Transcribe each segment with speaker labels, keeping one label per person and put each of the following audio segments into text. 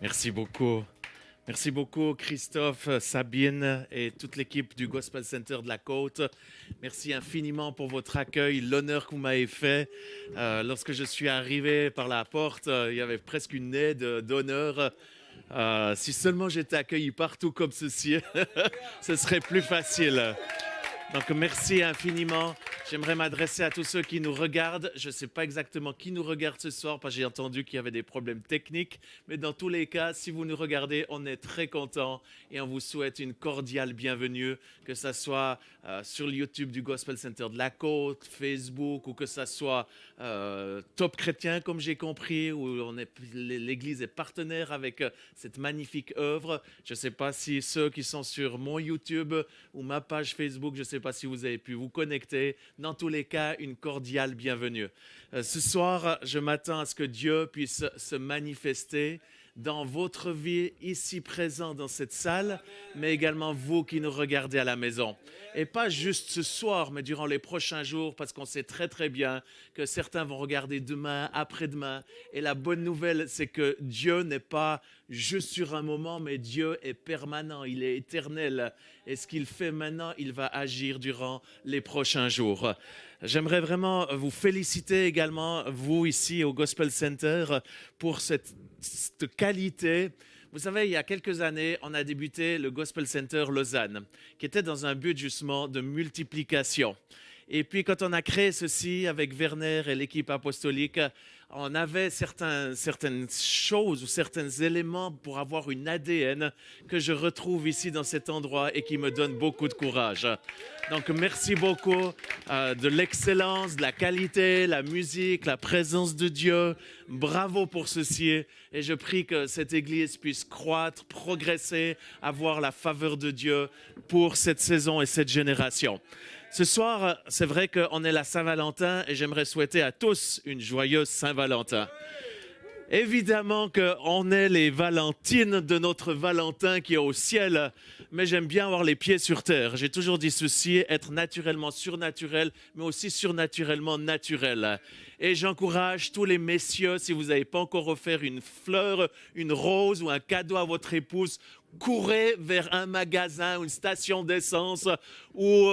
Speaker 1: Merci beaucoup. Merci beaucoup, Christophe, Sabine et toute l'équipe du Gospel Center de la Côte. Merci infiniment pour votre accueil, l'honneur que vous m'avez fait. Lorsque je suis arrivé par la porte, il y avait presque une aide d'honneur. Si seulement j'étais accueilli partout comme ceci, ce serait plus facile. Donc, merci infiniment. J'aimerais m'adresser à tous ceux qui nous regardent. Je ne sais pas exactement qui nous regarde ce soir parce que j'ai entendu qu'il y avait des problèmes techniques. Mais dans tous les cas, si vous nous regardez, on est très contents et on vous souhaite une cordiale bienvenue, que ce soit sur le YouTube du Gospel Center de la Côte, Facebook, ou que ce soit Top Chrétien, comme j'ai compris, où l'Église est partenaire avec cette magnifique œuvre. Je ne sais pas si ceux qui sont sur mon YouTube ou ma page Facebook, je ne sais pas si vous avez pu vous connecter. Dans tous les cas, une cordiale bienvenue. Ce soir, je m'attends à ce que Dieu puisse se manifester dans votre vie, ici présent dans cette salle, mais également vous qui nous regardez à la maison. Et pas juste ce soir, mais durant les prochains jours, parce qu'on sait très très bien que certains vont regarder demain, après-demain. Et la bonne nouvelle, c'est que Dieu n'est pas juste sur un moment, mais Dieu est permanent, il est éternel. Et ce qu'il fait maintenant, il va agir durant les prochains jours. J'aimerais vraiment vous féliciter également, vous ici au Gospel Center, pour cette qualité. Vous savez, il y a quelques années, on a débuté le Gospel Center Lausanne, qui était dans un but justement de multiplication. Et puis quand on a créé ceci avec Werner et l'équipe apostolique, on avait certaines choses ou certains éléments pour avoir une ADN que je retrouve ici dans cet endroit et qui me donne beaucoup de courage. Donc merci beaucoup de l'excellence, de la qualité, la musique, la présence de Dieu. Bravo pour ceci et je prie que cette Église puisse croître, progresser, avoir la faveur de Dieu pour cette saison et cette génération. Ce soir, c'est vrai qu'on est la Saint-Valentin et j'aimerais souhaiter à tous une joyeuse Saint-Valentin. Évidemment qu'on est les Valentines de notre Valentin qui est au ciel, mais j'aime bien avoir les pieds sur terre. J'ai toujours dit ceci, être naturellement surnaturel, mais aussi surnaturellement naturel. Et j'encourage tous les messieurs, si vous n'avez pas encore offert une fleur, une rose ou un cadeau à votre épouse, courez vers un magasin ou une station d'essence où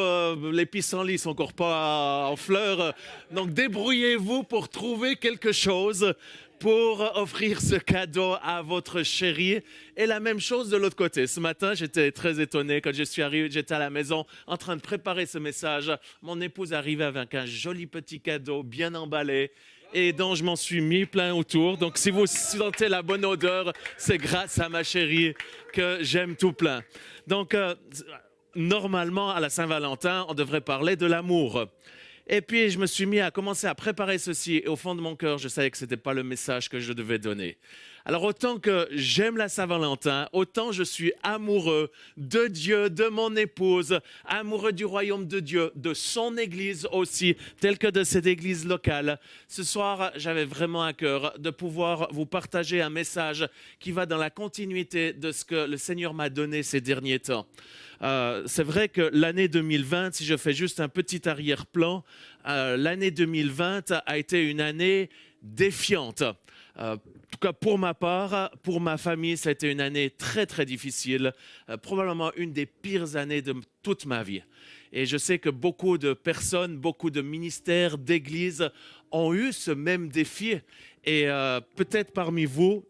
Speaker 1: les pissenlits sont encore pas en fleurs. Donc débrouillez-vous pour trouver quelque chose pour offrir ce cadeau à votre chérie. Et la même chose de l'autre côté. Ce matin, j'étais très étonné quand je suis arrivé, j'étais à la maison en train de préparer ce message. Mon épouse arrivait avec un joli petit cadeau bien emballé et dont je m'en suis mis plein autour. Donc si vous sentez la bonne odeur, c'est grâce à ma chérie que j'aime tout plein. Donc normalement, à la Saint-Valentin, on devrait parler de l'amour. Et puis, je me suis mis à commencer à préparer ceci. Et au fond de mon cœur, je savais que ce n'était pas le message que je devais donner. Alors, autant que j'aime la Saint-Valentin, autant je suis amoureux de Dieu, de mon épouse, amoureux du royaume de Dieu, de son Église aussi, telle que de cette Église locale. Ce soir, j'avais vraiment à cœur de pouvoir vous partager un message qui va dans la continuité de ce que le Seigneur m'a donné ces derniers temps. C'est vrai que l'année 2020, si je fais juste un petit arrière-plan, l'année 2020 a été une année défiante. En tout cas, pour ma part, pour ma famille, ça a été une année très, très difficile, probablement une des pires années de toute ma vie. Et je sais que beaucoup de personnes, beaucoup de ministères, d'églises ont eu ce même défi. Et peut-être parmi vous,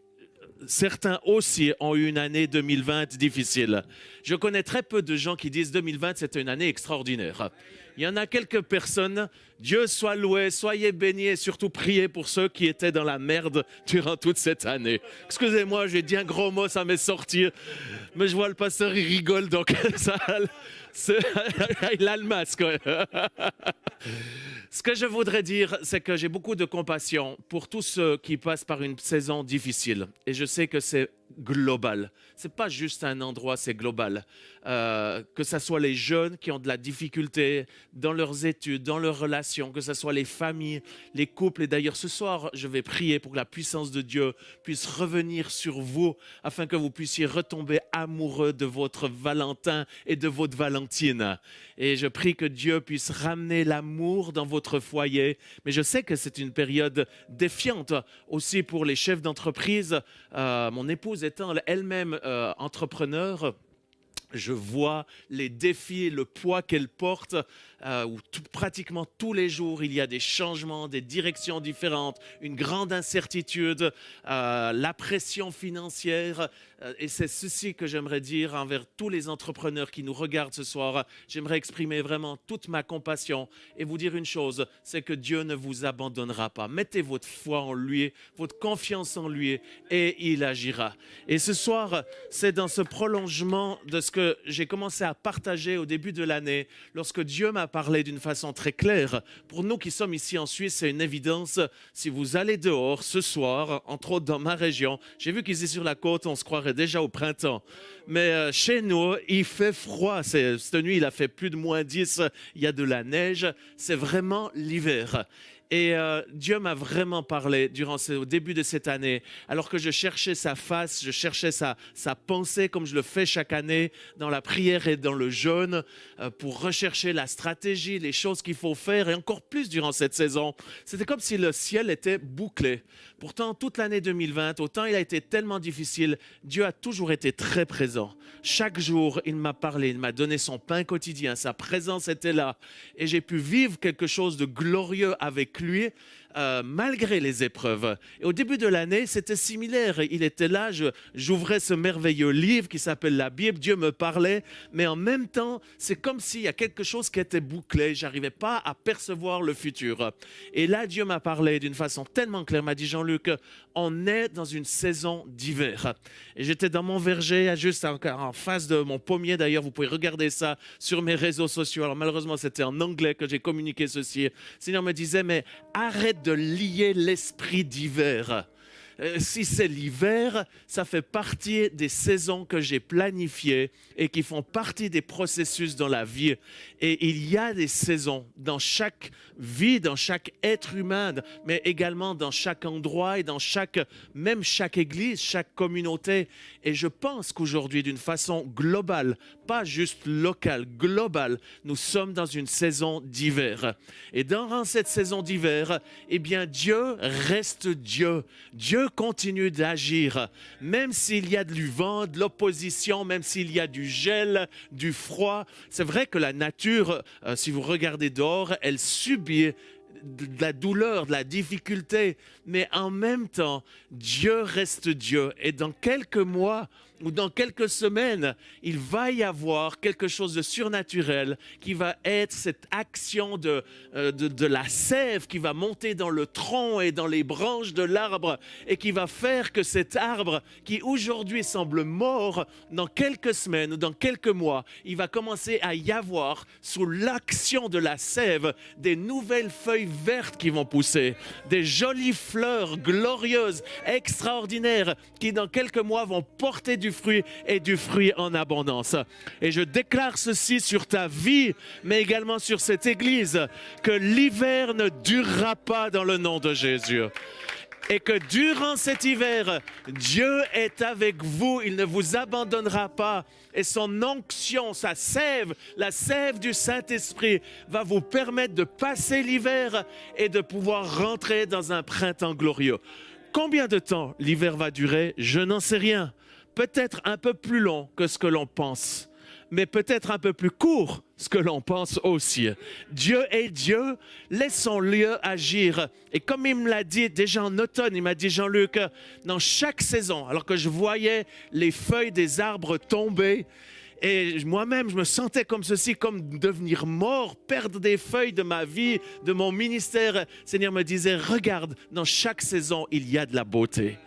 Speaker 1: certains aussi ont eu une année 2020 difficile. Je connais très peu de gens qui disent 2020 c'était une année extraordinaire. Il y en a quelques personnes, Dieu soit loué, soyez bénis et surtout priez pour ceux qui étaient dans la merde durant toute cette année. Excusez-moi, j'ai dit un gros mot, ça m'est sorti, mais je vois le pasteur, il rigole, donc ça, il a le masque. Ce que je voudrais dire, c'est que j'ai beaucoup de compassion pour tous ceux qui passent par une saison difficile. Et je sais que c'est global. Ce n'est pas juste un endroit, c'est global. Que ce soit les jeunes qui ont de la difficulté dans leurs études, dans leurs relations, que ce soit les familles, les couples. Et d'ailleurs, ce soir, je vais prier pour que la puissance de Dieu puisse revenir sur vous afin que vous puissiez retomber amoureux de votre Valentin et de votre Valentine. Et je prie que Dieu puisse ramener l'amour dans votre foyer. Mais je sais que c'est une période défiante aussi pour les chefs d'entreprise. Mon épouse épouse étant elle-même entrepreneur, je vois les défis, le poids qu'elle porte, où pratiquement tous les jours, il y a des changements, des directions différentes, une grande incertitude, la pression financière. Et c'est ceci que j'aimerais dire envers tous les entrepreneurs qui nous regardent ce soir. J'aimerais exprimer vraiment toute ma compassion et vous dire une chose, c'est que Dieu ne vous abandonnera pas. Mettez votre foi en lui, votre confiance en lui et il agira. Et ce soir, c'est dans ce prolongement de ce que j'ai commencé à partager au début de l'année, lorsque Dieu m'a parlé d'une façon très claire. Pour nous qui sommes ici en Suisse, c'est une évidence. Si vous allez dehors ce soir, entre autres dans ma région, j'ai vu qu'ici sur la côte, on se croirait déjà au printemps. Mais chez nous, il fait froid. Cette nuit, il a fait plus de -10. Il y a de la neige. C'est vraiment l'hiver. Et Dieu m'a vraiment parlé au début de cette année, alors que je cherchais sa face, je cherchais sa pensée, comme je le fais chaque année, dans la prière et dans le jeûne, pour rechercher la stratégie, les choses qu'il faut faire, et encore plus durant cette saison. C'était comme si le ciel était bouclé. Pourtant, toute l'année 2020, autant il a été tellement difficile, Dieu a toujours été très présent. Chaque jour, il m'a parlé, il m'a donné son pain quotidien, sa présence était là. Et j'ai pu vivre quelque chose de glorieux avec lui, malgré les épreuves. Et au début de l'année, c'était similaire. Il était là, j'ouvrais ce merveilleux livre qui s'appelle la Bible, Dieu me parlait, mais en même temps, c'est comme s'il y a quelque chose qui était bouclé, j'arrivais pas à percevoir le futur. Et là, Dieu m'a parlé d'une façon tellement claire, m'a dit Jean-Luc, on est dans une saison d'hiver. Et j'étais dans mon verger, juste en face de mon pommier d'ailleurs, vous pouvez regarder ça sur mes réseaux sociaux. Alors malheureusement, c'était en anglais que j'ai communiqué ceci. Le Seigneur me disait, mais arrête de lier l'esprit d'hiver. Si c'est l'hiver, ça fait partie des saisons que j'ai planifiées et qui font partie des processus dans la vie. Et il y a des saisons dans chaque vie, dans chaque être humain, mais également dans chaque endroit et dans même chaque église, chaque communauté. Et je pense qu'aujourd'hui, d'une façon globale, pas juste locale, globale, nous sommes dans une saison d'hiver. Et dans cette saison d'hiver, eh bien, Dieu reste Dieu. Dieu continue d'agir, même s'il y a du vent, de l'opposition, même s'il y a du gel, du froid. C'est vrai que la nature, si vous regardez dehors, elle subit de la douleur, de la difficulté, mais en même temps, Dieu reste Dieu. Et dans quelques mois ou dans quelques semaines, il va y avoir quelque chose de surnaturel qui va être cette action de la sève qui va monter dans le tronc et dans les branches de l'arbre et qui va faire que cet arbre qui aujourd'hui semble mort, dans quelques semaines ou dans quelques mois, il va commencer à y avoir sous l'action de la sève des nouvelles feuilles vertes qui vont pousser, des jolies fleurs glorieuses, extraordinaires qui dans quelques mois vont porter du fruit et du fruit en abondance. Et je déclare ceci sur ta vie, mais également sur cette église, que l'hiver ne durera pas dans le nom de Jésus. Et que durant cet hiver, Dieu est avec vous, il ne vous abandonnera pas. Et son onction, sa sève, la sève du Saint-Esprit va vous permettre de passer l'hiver et de pouvoir rentrer dans un printemps glorieux. Combien de temps l'hiver va durer? Je n'en sais rien. Peut-être un peu plus long que ce que l'on pense, mais peut-être un peu plus court ce que l'on pense aussi. Dieu est Dieu, laissons-le agir. Et comme il me l'a dit déjà en automne, il m'a dit Jean-Luc, dans chaque saison, alors que je voyais les feuilles des arbres tomber, et moi-même, je me sentais comme ceci, comme devenir mort, perdre des feuilles de ma vie, de mon ministère. Le Seigneur me disait, regarde, dans chaque saison, il y a de la beauté.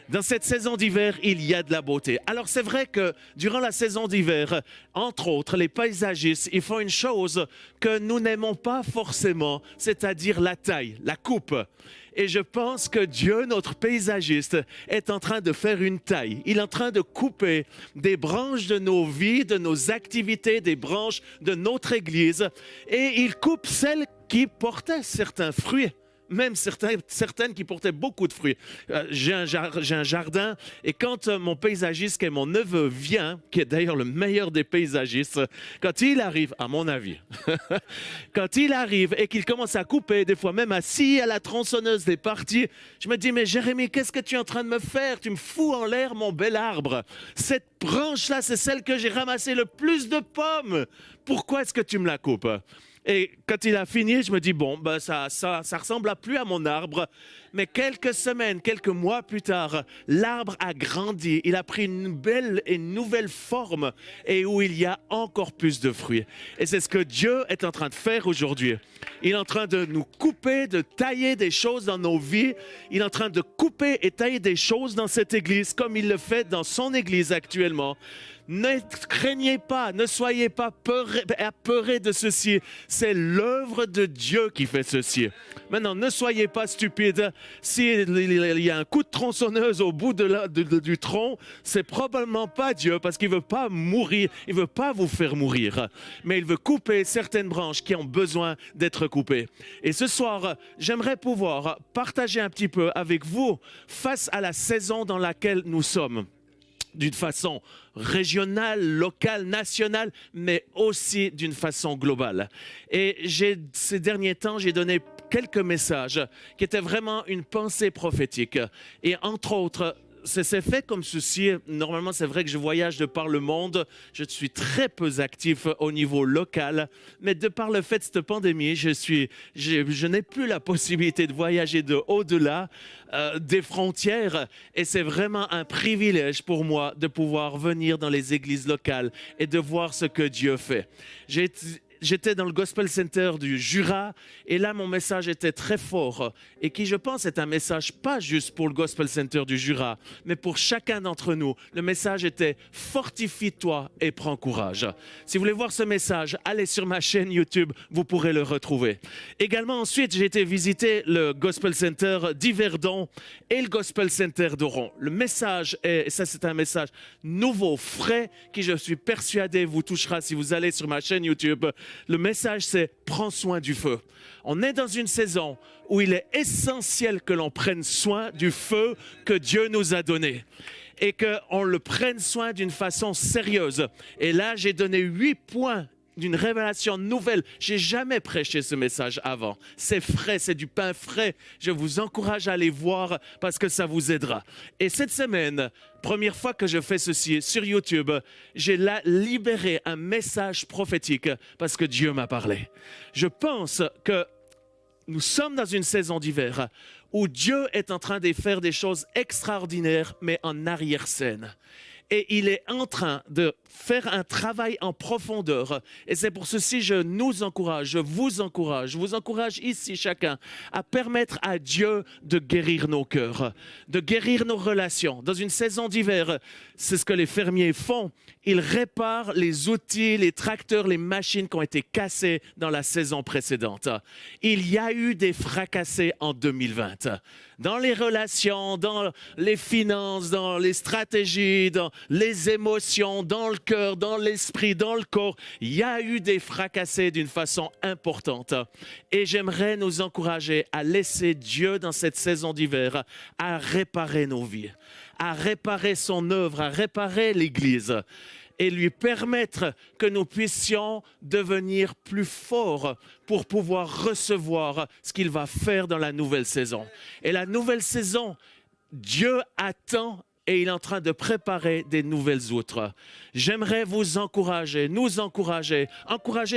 Speaker 1: Dans cette saison d'hiver, il y a de la beauté. Alors c'est vrai que durant la saison d'hiver, entre autres, les paysagistes, ils font une chose que nous n'aimons pas forcément, c'est-à-dire la taille, la coupe. Et je pense que Dieu, notre paysagiste, est en train de faire une taille. Il est en train de couper des branches de nos vies, de nos activités, des branches de notre Église. Et il coupe celles qui portaient certains fruits. même certaines qui portaient beaucoup de fruits. J'ai un jardin et quand mon paysagiste, qui est mon neveu, vient, qui est d'ailleurs le meilleur des paysagistes, quand il arrive, à mon avis, quand il arrive et qu'il commence à couper, des fois même assis à la tronçonneuse des parties, je me dis, mais Jérémie, qu'est-ce que tu es en train de me faire? Tu me fous en l'air mon bel arbre. Cette branche-là, c'est celle que j'ai ramassé le plus de pommes. Pourquoi est-ce que tu me la coupes? Et quand il a fini, je me dis, bon, ben ça ressemble plus à mon arbre. Mais quelques semaines, quelques mois plus tard, l'arbre a grandi. Il a pris une belle et nouvelle forme et où il y a encore plus de fruits. Et c'est ce que Dieu est en train de faire aujourd'hui. Il est en train de nous couper, de tailler des choses dans nos vies. Il est en train de couper et tailler des choses dans cette église comme il le fait dans son église actuellement. Ne craignez pas, ne soyez pas apeurés de ceci. C'est l'œuvre de Dieu qui fait ceci. Maintenant, ne soyez pas stupides. S'il y a un coup de tronçonneuse au bout du tronc, c'est probablement pas Dieu parce qu'il ne veut pas mourir, il ne veut pas vous faire mourir. Mais il veut couper certaines branches qui ont besoin d'être coupées. Et ce soir, j'aimerais pouvoir partager un petit peu avec vous face à la saison dans laquelle nous sommes. D'une façon régionale, locale, nationale, mais aussi d'une façon globale. Et ces derniers temps, j'ai donné quelques messages qui étaient vraiment une pensée prophétique. Et entre autres, c'est fait comme ceci. Normalement, c'est vrai que je voyage de par le monde. Je suis très peu actif au niveau local. Mais de par le fait de cette pandémie, je n'ai plus la possibilité de voyager au-delà des frontières. Et c'est vraiment un privilège pour moi de pouvoir venir dans les églises locales et de voir ce que Dieu fait. J'étais dans le Gospel Center du Jura et là, mon message était très fort et qui, je pense, est un message pas juste pour le Gospel Center du Jura, mais pour chacun d'entre nous. Le message était « Fortifie-toi et prends courage ». Si vous voulez voir ce message, allez sur ma chaîne YouTube, vous pourrez le retrouver. Également, ensuite, j'ai été visiter le Gospel Center d'Yverdon et le Gospel Center d'Oron. Le message, et ça c'est un message nouveau, frais, qui je suis persuadé vous touchera si vous allez sur ma chaîne YouTube. Le message, c'est « Prends soin du feu ». On est dans une saison où il est essentiel que l'on prenne soin du feu que Dieu nous a donné et qu'on le prenne soin d'une façon sérieuse. Et là, j'ai donné 8 points d'une révélation nouvelle. J'ai jamais prêché ce message avant. C'est frais, c'est du pain frais. Je vous encourage à aller voir parce que ça vous aidera. Et cette semaine, première fois que je fais ceci sur YouTube, j'ai libéré un message prophétique parce que Dieu m'a parlé. Je pense que nous sommes dans une saison d'hiver où Dieu est en train de faire des choses extraordinaires, mais en arrière-scène. Et il est en train de faire un travail en profondeur. Et c'est pour ceci je vous encourage ici chacun à permettre à Dieu de guérir nos cœurs, de guérir nos relations. Dans une saison d'hiver, c'est ce que les fermiers font. Ils réparent les outils, les tracteurs, les machines qui ont été cassées dans la saison précédente. Il y a eu des fracassés en 2020. Dans les relations, dans les finances, dans les stratégies, dans les émotions, dans le cœur, dans l'esprit, dans le corps, il y a eu des fracassés d'une façon importante. Et j'aimerais nous encourager à laisser Dieu dans cette saison d'hiver, à réparer nos vies, à réparer son œuvre, à réparer l'Église et lui permettre que nous puissions devenir plus forts pour pouvoir recevoir ce qu'il va faire dans la nouvelle saison. Et la nouvelle saison, Dieu attend et il est en train de préparer des nouvelles outres. J'aimerais vous encourager, nous encourager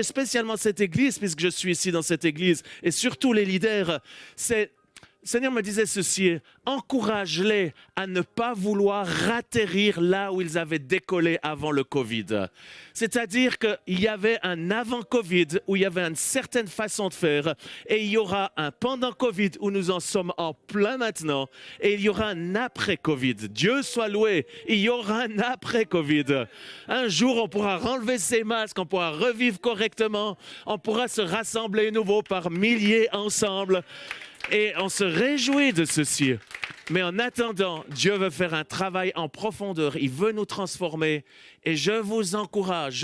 Speaker 1: spécialement cette église, puisque je suis ici dans cette église, et surtout les leaders. Le Seigneur me disait ceci, encourage-les à ne pas vouloir atterrir là où ils avaient décollé avant le Covid. C'est-à-dire qu'il y avait un avant-Covid où il y avait une certaine façon de faire et il y aura un pendant-Covid où nous en sommes en plein maintenant et il y aura un après-Covid. Dieu soit loué, il y aura un après-Covid. Un jour, on pourra enlever ses masques, on pourra revivre correctement, on pourra se rassembler nouveau par milliers ensemble. Et on se réjouit de ceci. Mais en attendant, Dieu veut faire un travail en profondeur. Il veut nous transformer. Et je vous encourage,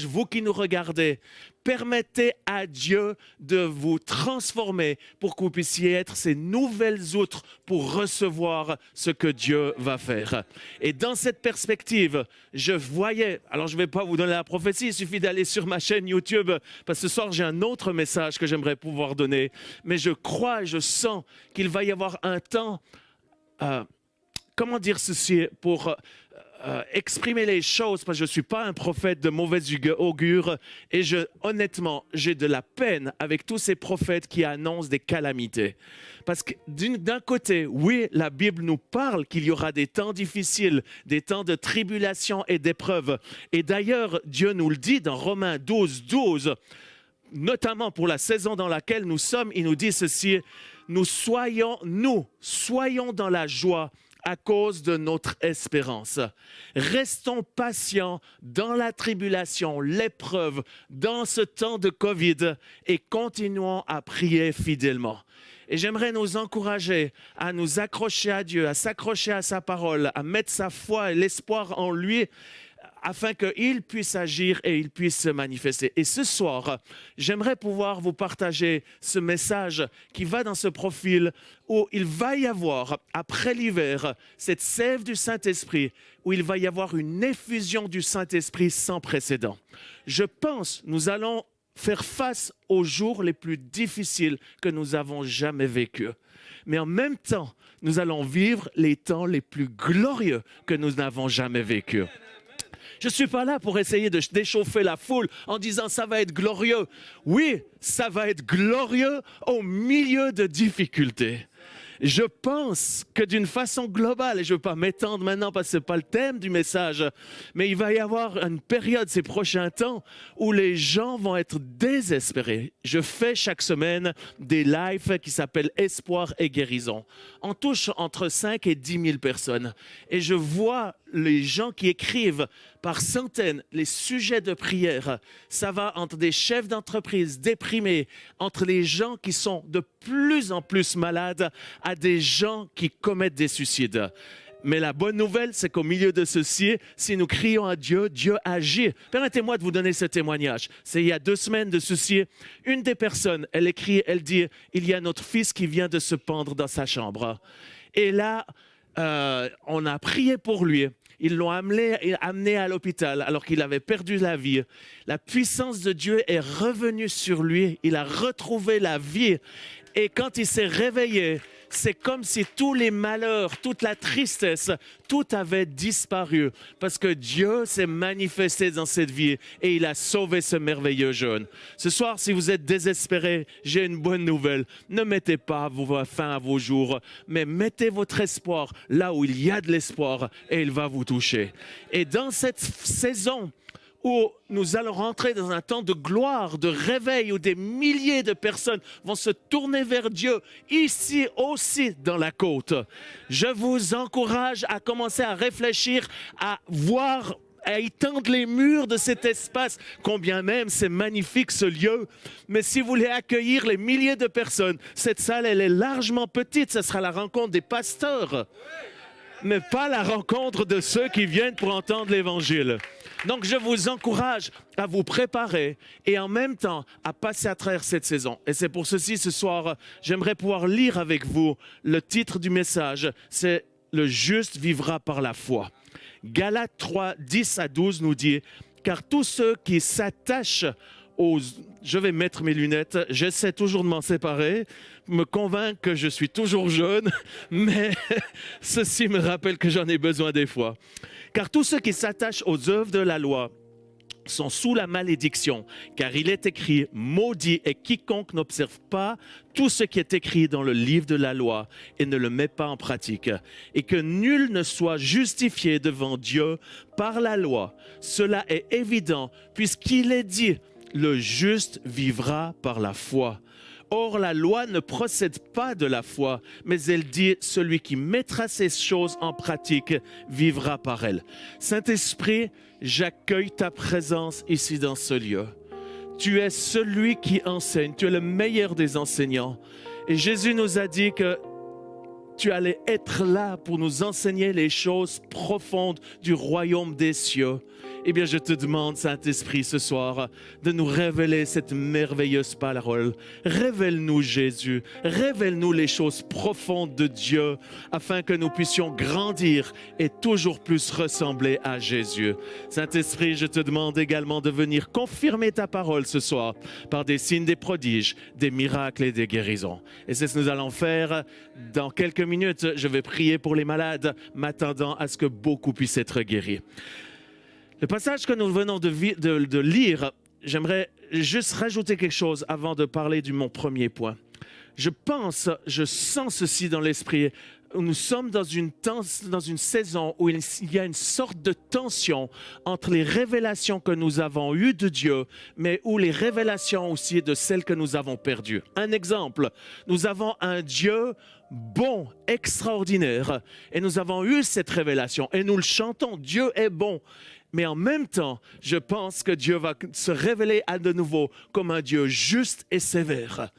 Speaker 1: vous qui nous regardez, permettez à Dieu de vous transformer pour que vous puissiez être ces nouvelles outres pour recevoir ce que Dieu va faire. Et dans cette perspective, je voyais, alors je ne vais pas vous donner la prophétie, il suffit d'aller sur ma chaîne YouTube, parce que ce soir j'ai un autre message que j'aimerais pouvoir donner, mais je crois et je sens qu'il va y avoir un temps, comment dire ceci, pour exprimer les choses, parce que je ne suis pas un prophète de mauvais augure, et honnêtement, j'ai de la peine avec tous ces prophètes qui annoncent des calamités. Parce que d'un côté, oui, la Bible nous parle qu'il y aura des temps difficiles, des temps de tribulation et d'épreuves. Et d'ailleurs, Dieu nous le dit dans Romains 12, 12, notamment pour la saison dans laquelle nous sommes, il nous dit ceci, nous soyons dans la joie à cause de notre espérance. Restons patients dans la tribulation, l'épreuve, dans ce temps de Covid et continuons à prier fidèlement. Et j'aimerais nous encourager à nous accrocher à Dieu, à s'accrocher à sa parole, à mettre sa foi et l'espoir en lui, afin qu'il puisse agir et il puisse se manifester. Et ce soir, j'aimerais pouvoir vous partager ce message qui va dans ce profil où il va y avoir, après l'hiver, cette sève du Saint-Esprit, où il va y avoir une effusion du Saint-Esprit sans précédent. Je pense, nous allons faire face aux jours les plus difficiles que nous avons jamais vécus. Mais en même temps, nous allons vivre les temps les plus glorieux que nous n'avons jamais vécus. Je ne suis pas là pour essayer de déchauffer la foule en disant ça va être glorieux. Oui, ça va être glorieux au milieu de difficultés. Je pense que d'une façon globale, et je ne veux pas m'étendre maintenant parce que ce n'est pas le thème du message, mais il va y avoir une période ces prochains temps où les gens vont être désespérés. Je fais chaque semaine des lives qui s'appellent Espoir et guérison. On touche entre 5 et 10 000 personnes. Et je vois les gens qui écrivent par centaines les sujets de prière. Ça va entre des chefs d'entreprise déprimés, entre les gens qui sont de plus en plus malades, à des gens qui commettent des suicides. Mais la bonne nouvelle, c'est qu'au milieu de ceci, si nous crions à Dieu, Dieu agit. Permettez-moi de vous donner ce témoignage. C'est il y a 2 semaines de ceci. Une des personnes, elle écrit, elle dit, il y a notre fils qui vient de se pendre dans sa chambre. Et là, on a prié pour lui. Ils l'ont amené à l'hôpital alors qu'il avait perdu la vie. La puissance de Dieu est revenue sur lui. Il a retrouvé la vie. Et quand il s'est réveillé, c'est comme si tous les malheurs, toute la tristesse, tout avait disparu. Parce que Dieu s'est manifesté dans cette vie et il a sauvé ce merveilleux jeune. Ce soir, si vous êtes désespéré, j'ai une bonne nouvelle. Ne mettez pas fin à vos jours, mais mettez votre espoir là où il y a de l'espoir et il va vous toucher. Et dans cette saison où nous allons rentrer dans un temps de gloire, de réveil, où des milliers de personnes vont se tourner vers Dieu, ici aussi dans la côte. Je vous encourage à commencer à réfléchir, à voir, à étendre les murs de cet espace, combien même c'est magnifique ce lieu. Mais si vous voulez accueillir les milliers de personnes, cette salle, elle est largement petite, ce sera la rencontre des pasteurs, mais pas la rencontre de ceux qui viennent pour entendre l'Évangile. Donc, je vous encourage à vous préparer et en même temps à passer à travers cette saison. Et c'est pour ceci, ce soir, j'aimerais pouvoir lire avec vous le titre du message. C'est « Le juste vivra par la foi ». Galates 3, 10 à 12 nous dit « Car tous ceux qui s'attachent aux... » Je vais mettre mes lunettes, j'essaie toujours de m'en séparer, me convaincre que je suis toujours jeune, mais ceci me rappelle que j'en ai besoin des fois. Car tous ceux qui s'attachent aux œuvres de la loi sont sous la malédiction, car il est écrit « Maudit est quiconque n'observe pas tout ce qui est écrit dans le livre de la loi et ne le met pas en pratique, et que nul ne soit justifié devant Dieu par la loi. Cela est évident, puisqu'il est dit « Le juste vivra par la foi ». Or, la loi ne procède pas de la foi, mais elle dit « Celui qui mettra ces choses en pratique vivra par elles ». Saint-Esprit, j'accueille ta présence ici dans ce lieu. Tu es celui qui enseigne, tu es le meilleur des enseignants. Et Jésus nous a dit que tu allais être là pour nous enseigner les choses profondes du royaume des cieux. eh bien, je te demande, Saint-Esprit, ce soir, de nous révéler cette merveilleuse parole. Révèle-nous Jésus, révèle-nous les choses profondes de Dieu, afin que nous puissions grandir et toujours plus ressembler à Jésus. Saint-Esprit, je te demande également de venir confirmer ta parole ce soir par des signes, des prodiges, des miracles et des guérisons. Et c'est ce que nous allons faire dans quelques minutes. Je vais prier pour les malades, m'attendant à ce que beaucoup puissent être guéris. Le passage que nous venons de lire, j'aimerais juste rajouter quelque chose avant de parler de mon premier point. Je sens ceci dans l'esprit. Nous sommes dans une saison où il y a une sorte de tension entre les révélations que nous avons eues de Dieu, mais où les révélations aussi de celles que nous avons perdues. Un exemple, nous avons un Dieu bon, extraordinaire, et nous avons eu cette révélation, et nous le chantons, Dieu est bon. Mais en même temps, je pense que Dieu va se révéler à de nouveau comme un Dieu juste et sévère.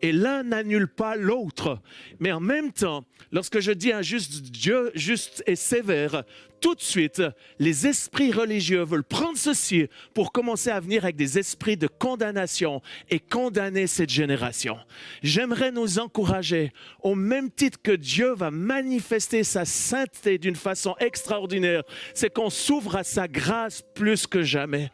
Speaker 1: Et l'un n'annule pas l'autre. Mais en même temps, lorsque je dis un Dieu juste et sévère, tout de suite, les esprits religieux veulent prendre ceci pour commencer à venir avec des esprits de condamnation et condamner cette génération. J'aimerais nous encourager, au même titre que Dieu va manifester sa sainteté d'une façon extraordinaire, c'est qu'on s'ouvre à sa grâce plus que jamais.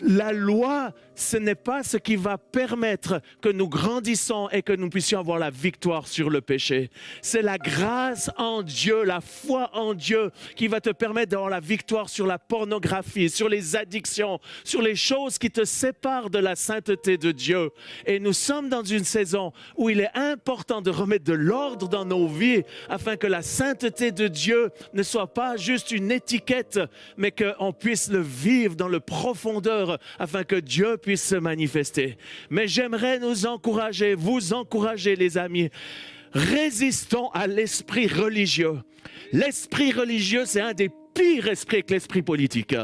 Speaker 1: La loi, ce n'est pas ce qui va permettre que nous grandissons et que nous puissions avoir la victoire sur le péché. C'est la grâce en Dieu, la foi en Dieu qui va te permettre d'avoir la victoire sur la pornographie, sur les addictions, sur les choses qui te séparent de la sainteté de Dieu. Et nous sommes dans une saison où il est important de remettre de l'ordre dans nos vies afin que la sainteté de Dieu ne soit pas juste une étiquette, mais qu'on puisse le vivre dans le profond afin que Dieu puisse se manifester. Mais j'aimerais nous encourager, vous encourager les amis, résistons à l'esprit religieux. L'esprit religieux, c'est un des pires esprits que l'esprit politique.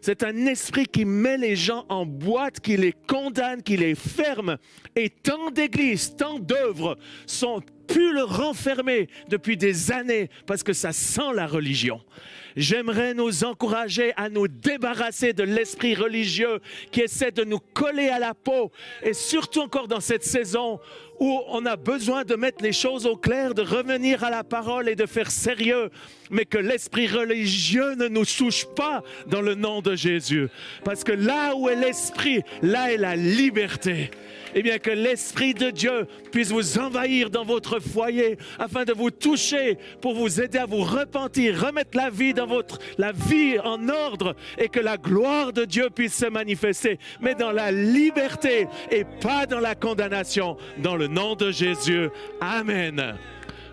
Speaker 1: C'est un esprit qui met les gens en boîte, qui les condamne, qui les ferme. Et tant d'églises, tant d'œuvres sont pu le renfermer depuis des années parce que ça sent la religion. J'aimerais nous encourager à nous débarrasser de l'esprit religieux qui essaie de nous coller à la peau, et surtout encore dans cette saison où on a besoin de mettre les choses au clair, de revenir à la parole et de faire sérieux, mais que l'esprit religieux ne nous touche pas dans le nom de Jésus. Parce que là où est l'esprit, là est la liberté. Eh bien, que l'Esprit de Dieu puisse vous envahir dans votre foyer afin de vous toucher pour vous aider à vous repentir, remettre la vie en ordre, et que la gloire de Dieu puisse se manifester, mais dans la liberté et pas dans la condamnation, dans le nom de Jésus. Amen.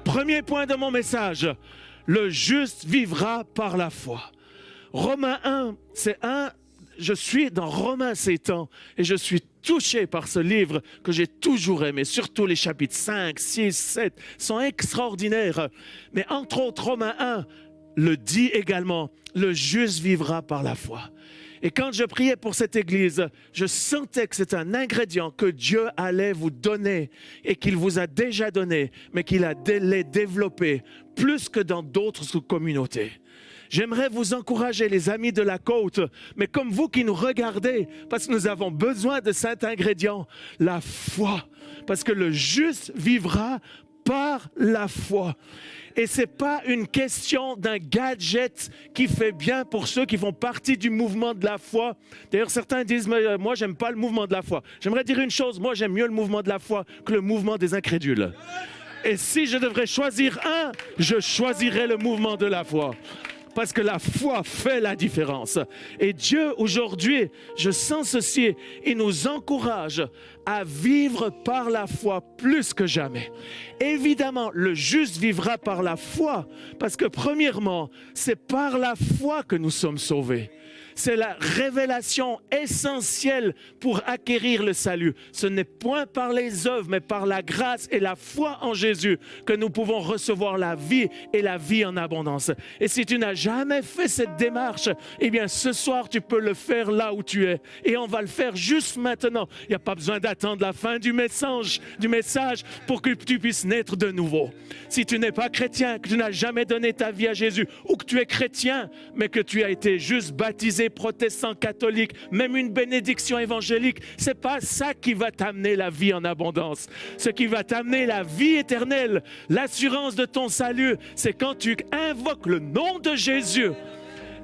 Speaker 1: Premier point de mon message, le juste vivra par la foi. Romains 1, je suis dans Romains ces temps et je suis touché par ce livre que j'ai toujours aimé. Surtout les chapitres 5, 6, 7 sont extraordinaires. Mais entre autres, Romains 1 le dit également, le juste vivra par la foi. Et quand je priais pour cette église, je sentais que c'est un ingrédient que Dieu allait vous donner et qu'il vous a déjà donné, mais qu'il allait développer plus que dans d'autres communautés. J'aimerais vous encourager, les amis de la côte, mais comme vous qui nous regardez, parce que nous avons besoin de cet ingrédient, la foi. Parce que le juste vivra par la foi. Et ce n'est pas une question d'un gadget qui fait bien pour ceux qui font partie du mouvement de la foi. D'ailleurs, certains disent, moi, j'aime pas le mouvement de la foi. J'aimerais dire une chose, moi, j'aime mieux le mouvement de la foi que le mouvement des incrédules. Et si je devrais choisir un, je choisirais le mouvement de la foi. Parce que la foi fait la différence. Et Dieu, aujourd'hui, je sens ceci, il nous encourage à vivre par la foi plus que jamais. Évidemment, le juste vivra par la foi, parce que premièrement, c'est par la foi que nous sommes sauvés. C'est la révélation essentielle pour acquérir le salut. Ce n'est point par les œuvres, mais par la grâce et la foi en Jésus que nous pouvons recevoir la vie et la vie en abondance. Et si tu n'as jamais fait cette démarche, eh bien ce soir tu peux le faire là où tu es. Et on va le faire juste maintenant. Il n'y a pas besoin d'attendre la fin du message pour que tu puisses naître de nouveau. Si tu n'es pas chrétien, que tu n'as jamais donné ta vie à Jésus, ou que tu es chrétien, mais que tu as été juste baptisé athées, protestants, catholiques, même une bénédiction évangélique, ce n'est pas ça qui va t'amener la vie en abondance. Ce qui va t'amener la vie éternelle, l'assurance de ton salut, c'est quand tu invoques le nom de Jésus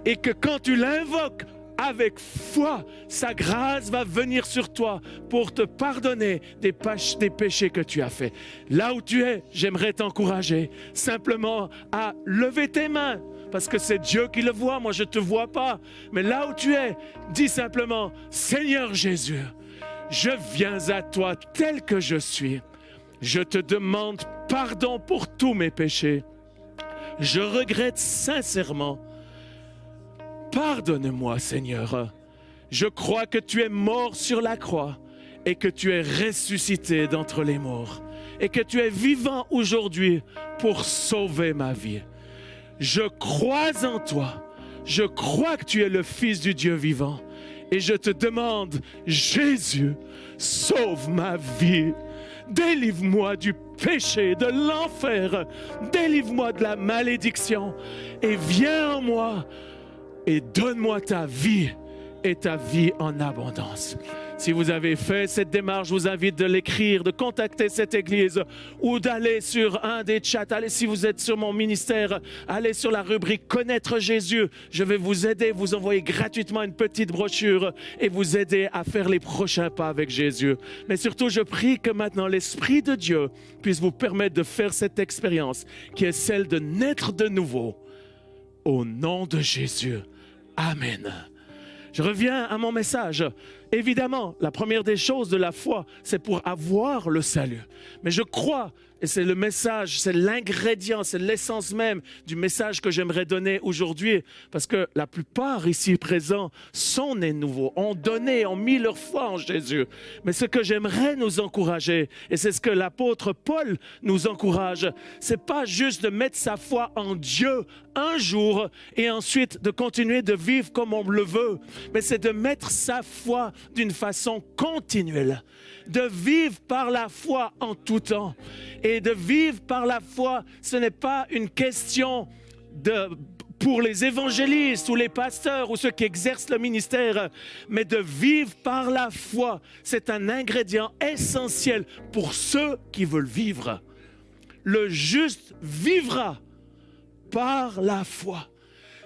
Speaker 1: et que quand tu l'invoques avec foi, sa grâce va venir sur toi pour te pardonner des péchés que tu as faits. Là où tu es, j'aimerais t'encourager simplement à lever tes mains, parce que c'est Dieu qui le voit, moi je ne te vois pas. Mais là où tu es, dis simplement, Seigneur Jésus, je viens à toi tel que je suis. Je te demande pardon pour tous mes péchés. Je regrette sincèrement. Pardonne-moi, Seigneur. Je crois que tu es mort sur la croix et que tu es ressuscité d'entre les morts et que tu es vivant aujourd'hui pour sauver ma vie. Je crois en toi. Je crois que tu es le Fils du Dieu vivant. Et je te demande, Jésus, sauve ma vie. Délivre-moi du péché, de l'enfer. Délivre-moi de la malédiction. Et viens en moi. Et donne-moi ta vie et ta vie en abondance. Si vous avez fait cette démarche, je vous invite de l'écrire, de contacter cette église ou d'aller sur un des chats. Allez, si vous êtes sur mon ministère, allez sur la rubrique Connaître Jésus. Je vais vous aider, vous envoyer gratuitement une petite brochure et vous aider à faire les prochains pas avec Jésus. Mais surtout, je prie que maintenant l'Esprit de Dieu puisse vous permettre de faire cette expérience qui est celle de naître de nouveau. Au nom de Jésus. Amen. Je reviens à mon message. Évidemment, la première des choses de la foi, c'est pour avoir le salut. Mais je crois, et c'est le message, c'est l'ingrédient, c'est l'essence même du message que j'aimerais donner aujourd'hui, parce que la plupart ici présents sont nés nouveaux, ont donné, ont mis leur foi en Jésus. Mais ce que j'aimerais nous encourager, et c'est ce que l'apôtre Paul nous encourage, c'est pas juste de mettre sa foi en Dieu un jour et ensuite de continuer de vivre comme on le veut, mais c'est de mettre sa foi d'une façon continuelle, de vivre par la foi en tout temps. Et de vivre par la foi, ce n'est pas une question pour les évangélistes ou les pasteurs ou ceux qui exercent le ministère, mais de vivre par la foi, c'est un ingrédient essentiel pour ceux qui veulent vivre. Le juste vivra par la foi.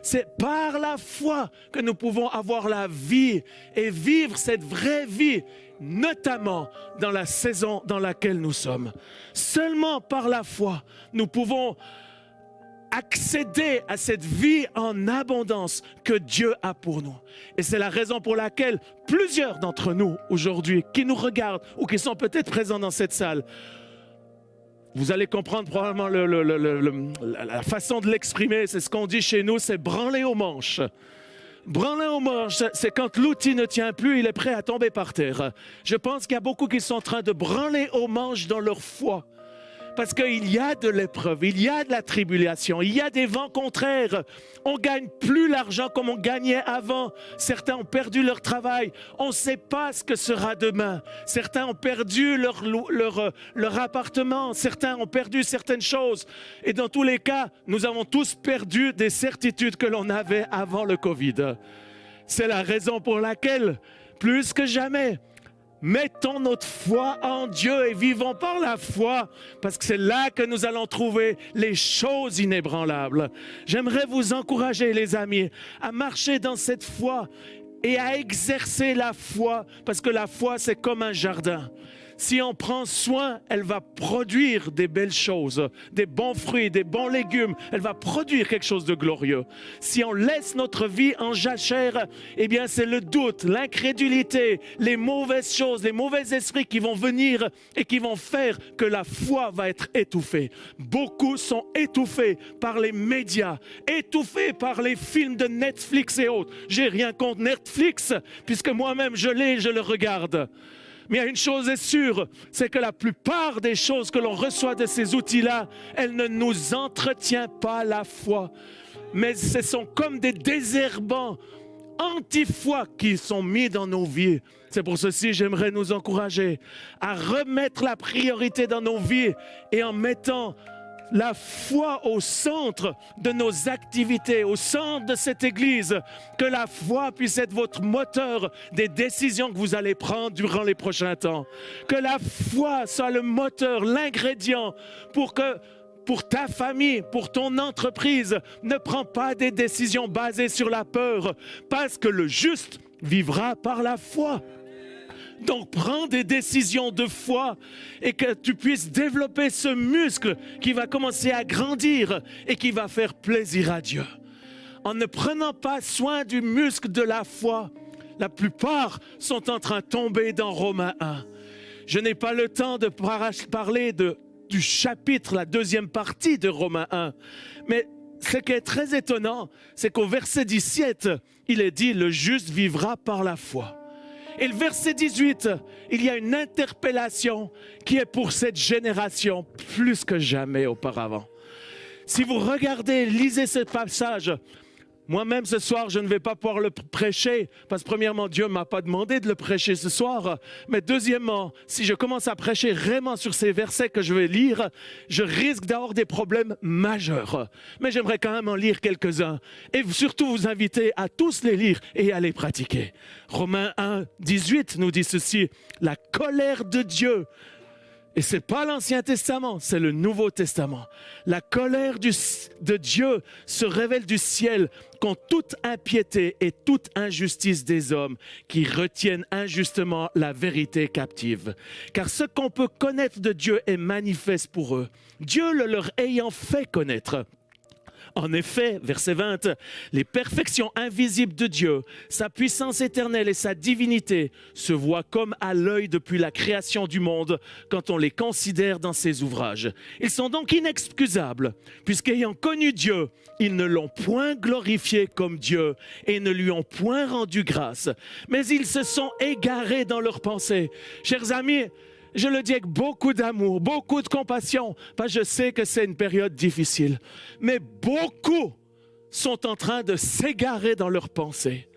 Speaker 1: C'est par la foi que nous pouvons avoir la vie et vivre cette vraie vie, notamment dans la saison dans laquelle nous sommes. Seulement par la foi, nous pouvons accéder à cette vie en abondance que Dieu a pour nous. Et c'est la raison pour laquelle plusieurs d'entre nous aujourd'hui qui nous regardent ou qui sont peut-être présents dans cette salle, vous allez comprendre probablement la façon de l'exprimer, c'est ce qu'on dit chez nous, c'est branler aux manches. Branler aux manches, c'est quand l'outil ne tient plus, il est prêt à tomber par terre. Je pense qu'il y a beaucoup qui sont en train de branler aux manches dans leur foi. Parce qu'il y a de l'épreuve, il y a de la tribulation, il y a des vents contraires. On ne gagne plus l'argent comme on gagnait avant. Certains ont perdu leur travail. On ne sait pas ce que sera demain. Certains ont perdu leur appartement. Certains ont perdu certaines choses. Et dans tous les cas, nous avons tous perdu des certitudes que l'on avait avant le Covid. C'est la raison pour laquelle, plus que jamais, mettons notre foi en Dieu et vivons par la foi, parce que c'est là que nous allons trouver les choses inébranlables. J'aimerais vous encourager, les amis, à marcher dans cette foi et à exercer la foi, parce que la foi, c'est comme un jardin. Si on prend soin, elle va produire des belles choses, des bons fruits, des bons légumes. Elle va produire quelque chose de glorieux. Si on laisse notre vie en jachère, eh bien c'est le doute, l'incrédulité, les mauvaises choses, les mauvais esprits qui vont venir et qui vont faire que la foi va être étouffée. Beaucoup sont étouffés par les médias, étouffés par les films de Netflix et autres. J'ai rien contre Netflix, puisque moi-même je l'ai et je le regarde. Mais une chose est sûre, c'est que la plupart des choses que l'on reçoit de ces outils-là, elles ne nous entretiennent pas la foi. Mais ce sont comme des désherbants anti-foi qui sont mis dans nos vies. C'est pour ceci que j'aimerais nous encourager à remettre la priorité dans nos vies et en mettant la foi au centre de nos activités, au centre de cette Église, que la foi puisse être votre moteur des décisions que vous allez prendre durant les prochains temps. Que la foi soit le moteur, l'ingrédient pour ta famille, pour ton entreprise, ne prends pas des décisions basées sur la peur, parce que le juste vivra par la foi. Donc prends des décisions de foi et que tu puisses développer ce muscle qui va commencer à grandir et qui va faire plaisir à Dieu. En ne prenant pas soin du muscle de la foi, la plupart sont en train de tomber dans Romains 1. Je n'ai pas le temps de parler du chapitre, la deuxième partie de Romains 1, mais ce qui est très étonnant, c'est qu'au verset 17, il est dit « Le juste vivra par la foi ». Et le verset 18, il y a une interpellation qui est pour cette génération plus que jamais auparavant. Si vous regardez, lisez ce passage, moi-même ce soir, je ne vais pas pouvoir le prêcher, parce que premièrement, Dieu ne m'a pas demandé de le prêcher ce soir, mais deuxièmement, si je commence à prêcher vraiment sur ces versets que je vais lire, je risque d'avoir des problèmes majeurs. Mais j'aimerais quand même en lire quelques-uns, et surtout vous inviter à tous les lire et à les pratiquer. Romains 1, 18 nous dit ceci, « La colère de Dieu ». Et ce n'est pas l'Ancien Testament, c'est le Nouveau Testament. La colère de Dieu se révèle du ciel contre toute impiété et toute injustice des hommes qui retiennent injustement la vérité captive. Car ce qu'on peut connaître de Dieu est manifeste pour eux, Dieu le leur ayant fait connaître. En effet, verset 20, les perfections invisibles de Dieu, sa puissance éternelle et sa divinité se voient comme à l'œil depuis la création du monde quand on les considère dans ses ouvrages. Ils sont donc inexcusables, puisqu'ayant connu Dieu, ils ne l'ont point glorifié comme Dieu et ne lui ont point rendu grâce. Mais ils se sont égarés dans leurs pensées. Chers amis, je le dis avec beaucoup d'amour, beaucoup de compassion, parce que je sais que c'est une période difficile. Mais beaucoup sont en train de s'égarer dans leurs pensées.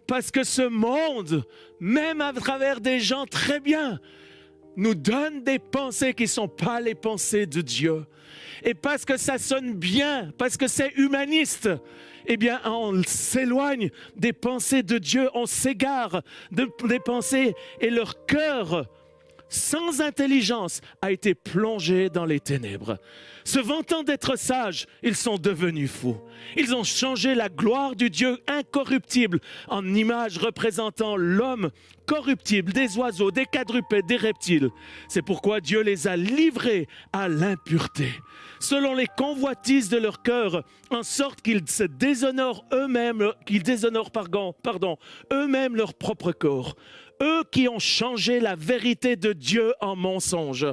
Speaker 1: Parce que ce monde, même à travers des gens très bien, nous donne des pensées qui ne sont pas les pensées de Dieu. Et parce que ça sonne bien, parce que c'est humaniste, eh bien, on s'éloigne des pensées de Dieu, on s'égare des pensées et leur cœur, sans intelligence, a été plongé dans les ténèbres. Se vantant d'être sages, ils sont devenus fous. Ils ont changé la gloire du Dieu incorruptible en image représentant l'homme corruptible, des oiseaux, des quadrupèdes, des reptiles. C'est pourquoi Dieu les a livrés à l'impureté, selon les convoitises de leur cœur, en sorte qu'ils se déshonorent eux-mêmes, eux-mêmes leur propre corps. Eux qui ont changé la vérité de Dieu en mensonge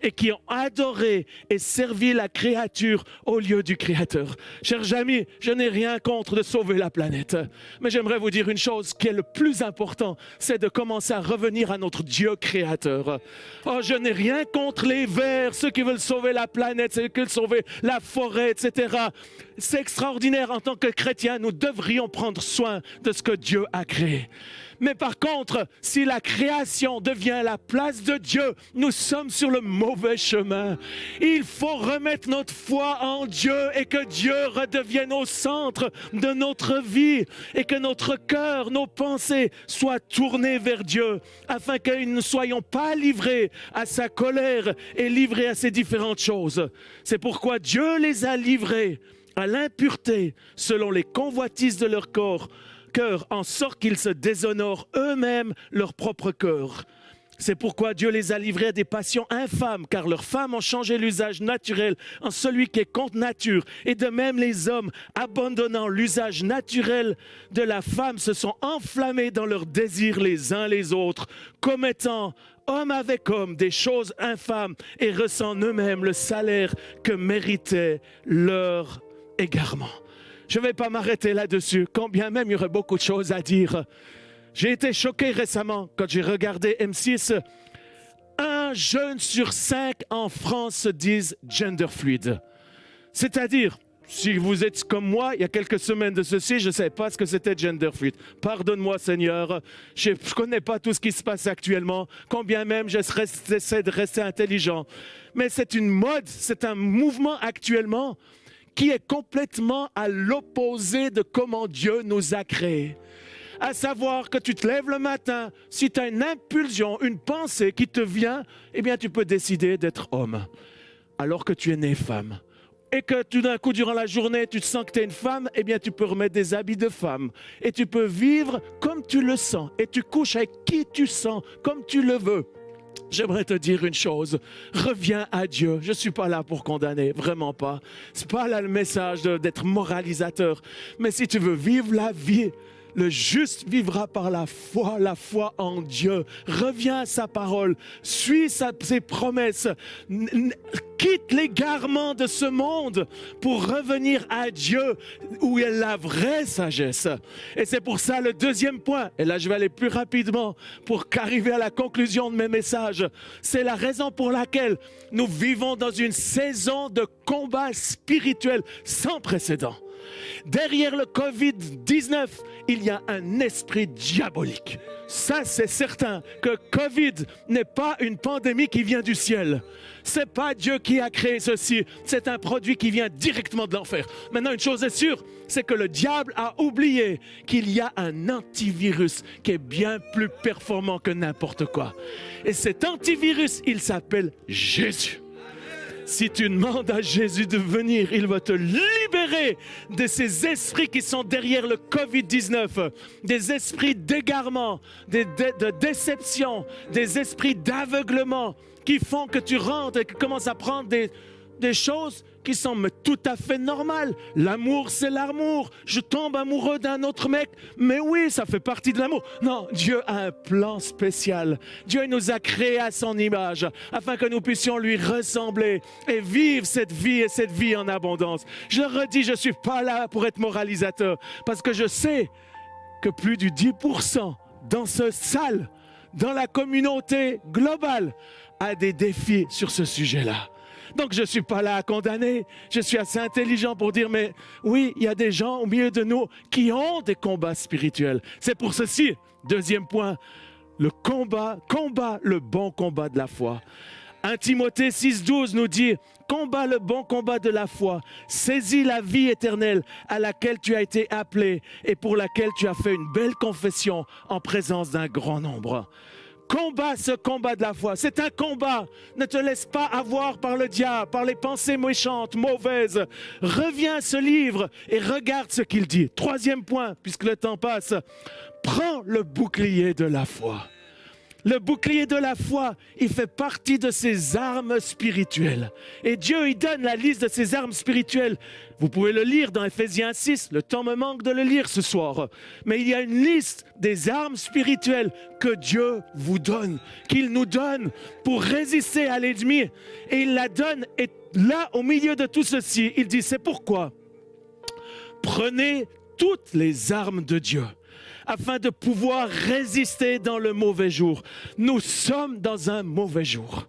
Speaker 1: et qui ont adoré et servi la créature au lieu du Créateur. Chers amis, je n'ai rien contre de sauver la planète, mais j'aimerais vous dire une chose qui est le plus important, c'est de commencer à revenir à notre Dieu créateur. Oh, je n'ai rien contre les verts, ceux qui veulent sauver la planète, ceux qui veulent sauver la forêt, etc. C'est extraordinaire. En tant que chrétiens, nous devrions prendre soin de ce que Dieu a créé. Mais par contre, si la création devient la place de Dieu, nous sommes sur le mauvais chemin. Il faut remettre notre foi en Dieu et que Dieu redevienne au centre de notre vie et que notre cœur, nos pensées soient tournées vers Dieu afin que nous ne soyons pas livrés à sa colère et livrés à ces différentes choses. C'est pourquoi Dieu les a livrés à l'impureté selon les convoitises de leur corps, en sorte qu'ils se déshonorent eux-mêmes leur propre corps. C'est pourquoi Dieu les a livrés à des passions infâmes, car leurs femmes ont changé l'usage naturel en celui qui est contre nature. Et de même les hommes, abandonnant l'usage naturel de la femme, se sont enflammés dans leurs désirs les uns les autres, commettant homme avec homme des choses infâmes et ressentent eux-mêmes le salaire que méritait leur égarement. Je ne vais pas m'arrêter là-dessus, quand bien même il y aurait beaucoup de choses à dire. J'ai été choqué récemment quand j'ai regardé M6. 1 jeune sur 5 en France se disent gender fluide. C'est-à-dire,
Speaker 2: Si vous êtes comme moi, il y a quelques semaines de ceci, je ne savais pas ce que c'était gender fluid. Pardonne-moi, Seigneur. Je ne connais pas tout ce qui se passe actuellement, quand bien même j'essaie de rester intelligent. Mais c'est une mode, c'est un mouvement actuellement qui est complètement à l'opposé de comment Dieu nous a créés. À savoir que tu te lèves le matin, si tu as une impulsion, une pensée qui te vient, eh bien tu peux décider d'être homme, alors que tu es né femme. Et que tout d'un coup, durant la journée, tu te sens que tu es une femme, eh bien tu peux remettre des habits de femme. Et tu peux vivre comme tu le sens. Et tu couches avec qui tu sens, comme tu le veux. J'aimerais te dire une chose, reviens à Dieu. Je ne suis pas là pour condamner, vraiment pas. Ce n'est pas là le message d'être moralisateur. Mais si tu veux vivre la vie, le juste vivra par la foi en Dieu. Reviens à sa parole, suis ses promesses, quitte l'égarement de ce monde pour revenir à Dieu où est la vraie sagesse. Et c'est pour ça le deuxième point, et là je vais aller plus rapidement pour qu'arriver à la conclusion de mes messages, c'est la raison pour laquelle nous vivons dans une saison de combat spirituel sans précédent. Derrière le Covid-19, il y a un esprit diabolique. Ça, c'est certain que Covid n'est pas une pandémie qui vient du ciel. C'est pas Dieu qui a créé ceci. C'est un produit qui vient directement de l'enfer. Maintenant, une chose est sûre, c'est que le diable a oublié qu'il y a un antivirus qui est bien plus performant que n'importe quoi. Et cet antivirus, il s'appelle Jésus. Si tu demandes à Jésus de venir, il va te libérer de ces esprits qui sont derrière le Covid-19, des esprits d'égarement, de déception, des esprits d'aveuglement qui font que tu rentres et que tu commences à prendre des choses qui sont tout à fait normales. L'amour, c'est l'amour. Je tombe amoureux d'un autre mec, mais oui, ça fait partie de l'amour. Non, Dieu a un plan spécial. Dieu nous a créés à son image, afin que nous puissions lui ressembler et vivre cette vie et cette vie en abondance. Je le redis, je ne suis pas là pour être moralisateur, parce que je sais que plus du 10% dans ce salle, dans la communauté globale, a des défis sur ce sujet-là. Donc je ne suis pas là à condamner, je suis assez intelligent pour dire, mais oui, il y a des gens au milieu de nous qui ont des combats spirituels. C'est pour ceci, deuxième point, le combat, le bon combat de la foi. 1 Timothée 6,12 nous dit, combat le bon combat de la foi, saisis la vie éternelle à laquelle tu as été appelé et pour laquelle tu as fait une belle confession en présence d'un grand nombre. Combat ce combat de la foi. C'est un combat. Ne te laisse pas avoir par le diable, par les pensées méchantes, mauvaises. Reviens à ce livre et regarde ce qu'il dit. Troisième point, puisque le temps passe. Prends le bouclier de la foi. Le bouclier de la foi, il fait partie de ses armes spirituelles. Et Dieu, il donne la liste de ses armes spirituelles. Vous pouvez le lire dans Ephésiens 6. Le temps me manque de le lire ce soir. Mais il y a une liste des armes spirituelles que Dieu vous donne, qu'il nous donne pour résister à l'ennemi. Et il la donne. Et là, au milieu de tout ceci, il dit, c'est pourquoi prenez toutes les armes de Dieu, afin de pouvoir résister dans le mauvais jour. Nous sommes dans un mauvais jour.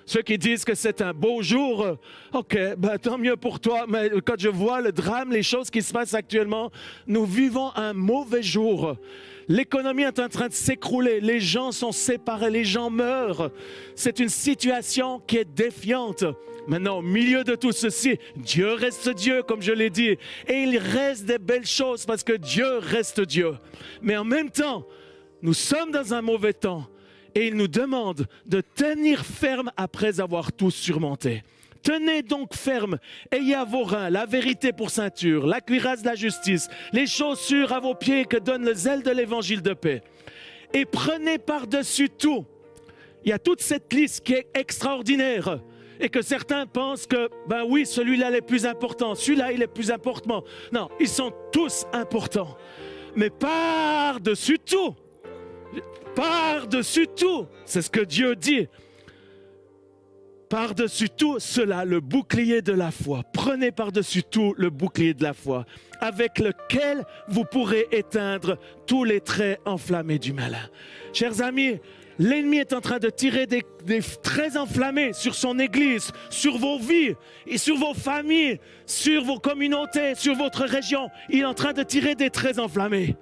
Speaker 2: Ceux qui disent que c'est un beau jour, ok, tant mieux pour toi, mais quand je vois le drame, les choses qui se passent actuellement, nous vivons un mauvais jour. L'économie est en train de s'écrouler, les gens sont séparés, les gens meurent. C'est une situation qui est défiante. Maintenant, au milieu de tout ceci, Dieu reste Dieu, comme je l'ai dit. Et il reste des belles choses parce que Dieu reste Dieu. Mais en même temps, nous sommes dans un mauvais temps. Et il nous demande de tenir ferme après avoir tout surmonté. Tenez donc ferme, ayez à vos reins la vérité pour ceinture, la cuirasse de la justice, les chaussures à vos pieds que donne le zèle de l'évangile de paix. Et prenez par-dessus tout. Il y a toute cette liste qui est extraordinaire. Et que certains pensent que, ben oui, celui-là il est plus important, celui-là il est plus important. Non, ils sont tous importants. Mais par-dessus tout, c'est ce que Dieu dit. Par-dessus tout cela, le bouclier de la foi. Prenez par-dessus tout le bouclier de la foi, avec lequel vous pourrez éteindre tous les traits enflammés du malin. Chers amis, L'ennemi est en train de tirer des traits enflammés sur son Église, sur vos vies, et sur vos familles, sur vos communautés, sur votre région. Il est en train de tirer des traits enflammés.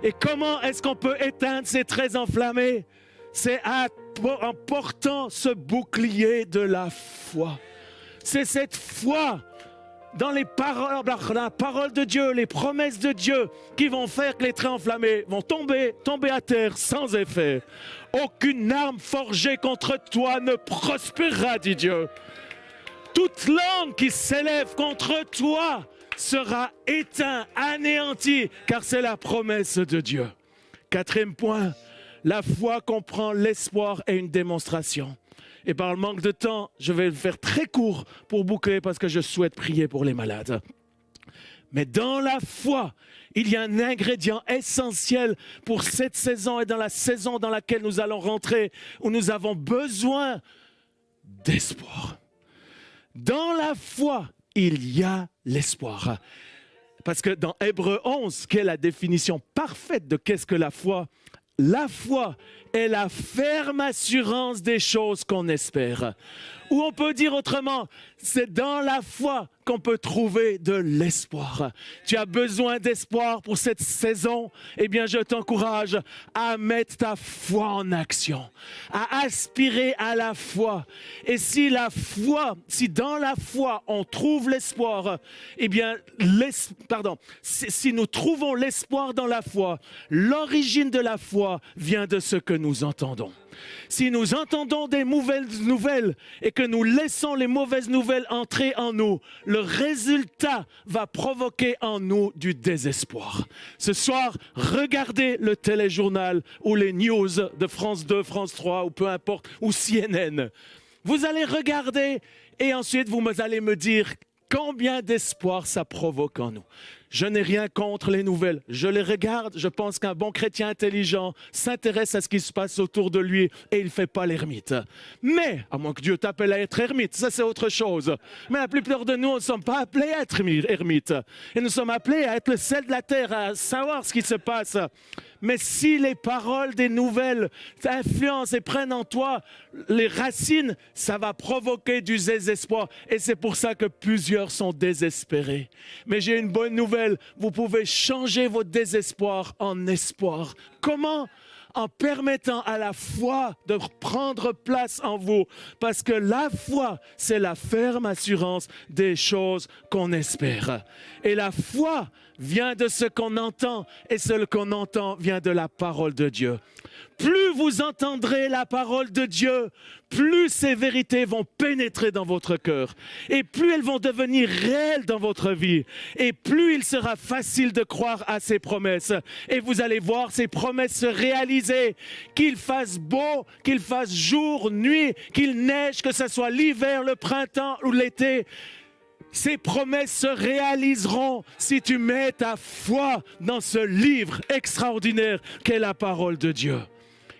Speaker 2: Et comment est-ce qu'on peut éteindre ces traits enflammés? C'est en portant ce bouclier de la foi. C'est cette foi dans les paroles, la parole de Dieu, les promesses de Dieu qui vont faire que les traits enflammés vont tomber à terre sans effet. Aucune arme forgée contre toi ne prospérera, dit Dieu. Toute langue qui s'élève contre toi sera éteinte, anéantie, car c'est la promesse de Dieu. Quatrième point, la foi comprend l'espoir et une démonstration. Et par le manque de temps, je vais le faire très court pour boucler parce que je souhaite prier pour les malades. Mais dans la foi, il y a un ingrédient essentiel pour cette saison et dans la saison dans laquelle nous allons rentrer, où nous avons besoin d'espoir. Dans la foi, il y a l'espoir. Parce que dans Hébreux 11, qui est la définition parfaite de qu'est-ce que la foi est la ferme assurance des choses qu'on espère. Ou on peut dire autrement, c'est dans la foi qu'on peut trouver de l'espoir. Tu as besoin d'espoir pour cette saison? Eh bien, je t'encourage à mettre ta foi en action, à aspirer à la foi. Et si dans la foi, on trouve l'espoir, eh bien, si nous trouvons l'espoir dans la foi, l'origine de la foi vient de ce que nous entendons. Si nous entendons des mauvaises nouvelles et que nous laissons les mauvaises nouvelles entrer en nous, le résultat va provoquer en nous du désespoir. Ce soir, regardez le téléjournal ou les news de France 2, France 3 ou peu importe, ou CNN. Vous allez regarder et ensuite vous allez me dire combien d'espoir ça provoque en nous. Je n'ai rien contre les nouvelles. Je les regarde. Je pense qu'un bon chrétien intelligent s'intéresse à ce qui se passe autour de lui et il ne fait pas l'ermite. Mais, à moins que Dieu t'appelle à être ermite, ça c'est autre chose. Mais la plupart de nous ne sommes pas appelés à être ermites. Et nous sommes appelés à être le sel de la terre, à savoir ce qui se passe. Mais si les paroles des nouvelles influencent et prennent en toi les racines, ça va provoquer du désespoir. Et c'est pour ça que plusieurs sont désespérés. Mais j'ai une bonne nouvelle. Vous pouvez changer votre désespoir en espoir. Comment? En permettant à la foi de prendre place en vous. Parce que la foi, c'est la ferme assurance des choses qu'on espère. Et la foi vient de ce qu'on entend, et ce qu'on entend vient de la parole de Dieu. Plus vous entendrez la parole de Dieu, plus ces vérités vont pénétrer dans votre cœur. Et plus elles vont devenir réelles dans votre vie. Et plus il sera facile de croire à ces promesses. Et vous allez voir ces promesses se réaliser. Qu'il fasse beau, qu'il fasse jour, nuit, qu'il neige, que ce soit l'hiver, le printemps ou l'été. Ces promesses se réaliseront si tu mets ta foi dans ce livre extraordinaire qu'est la parole de Dieu.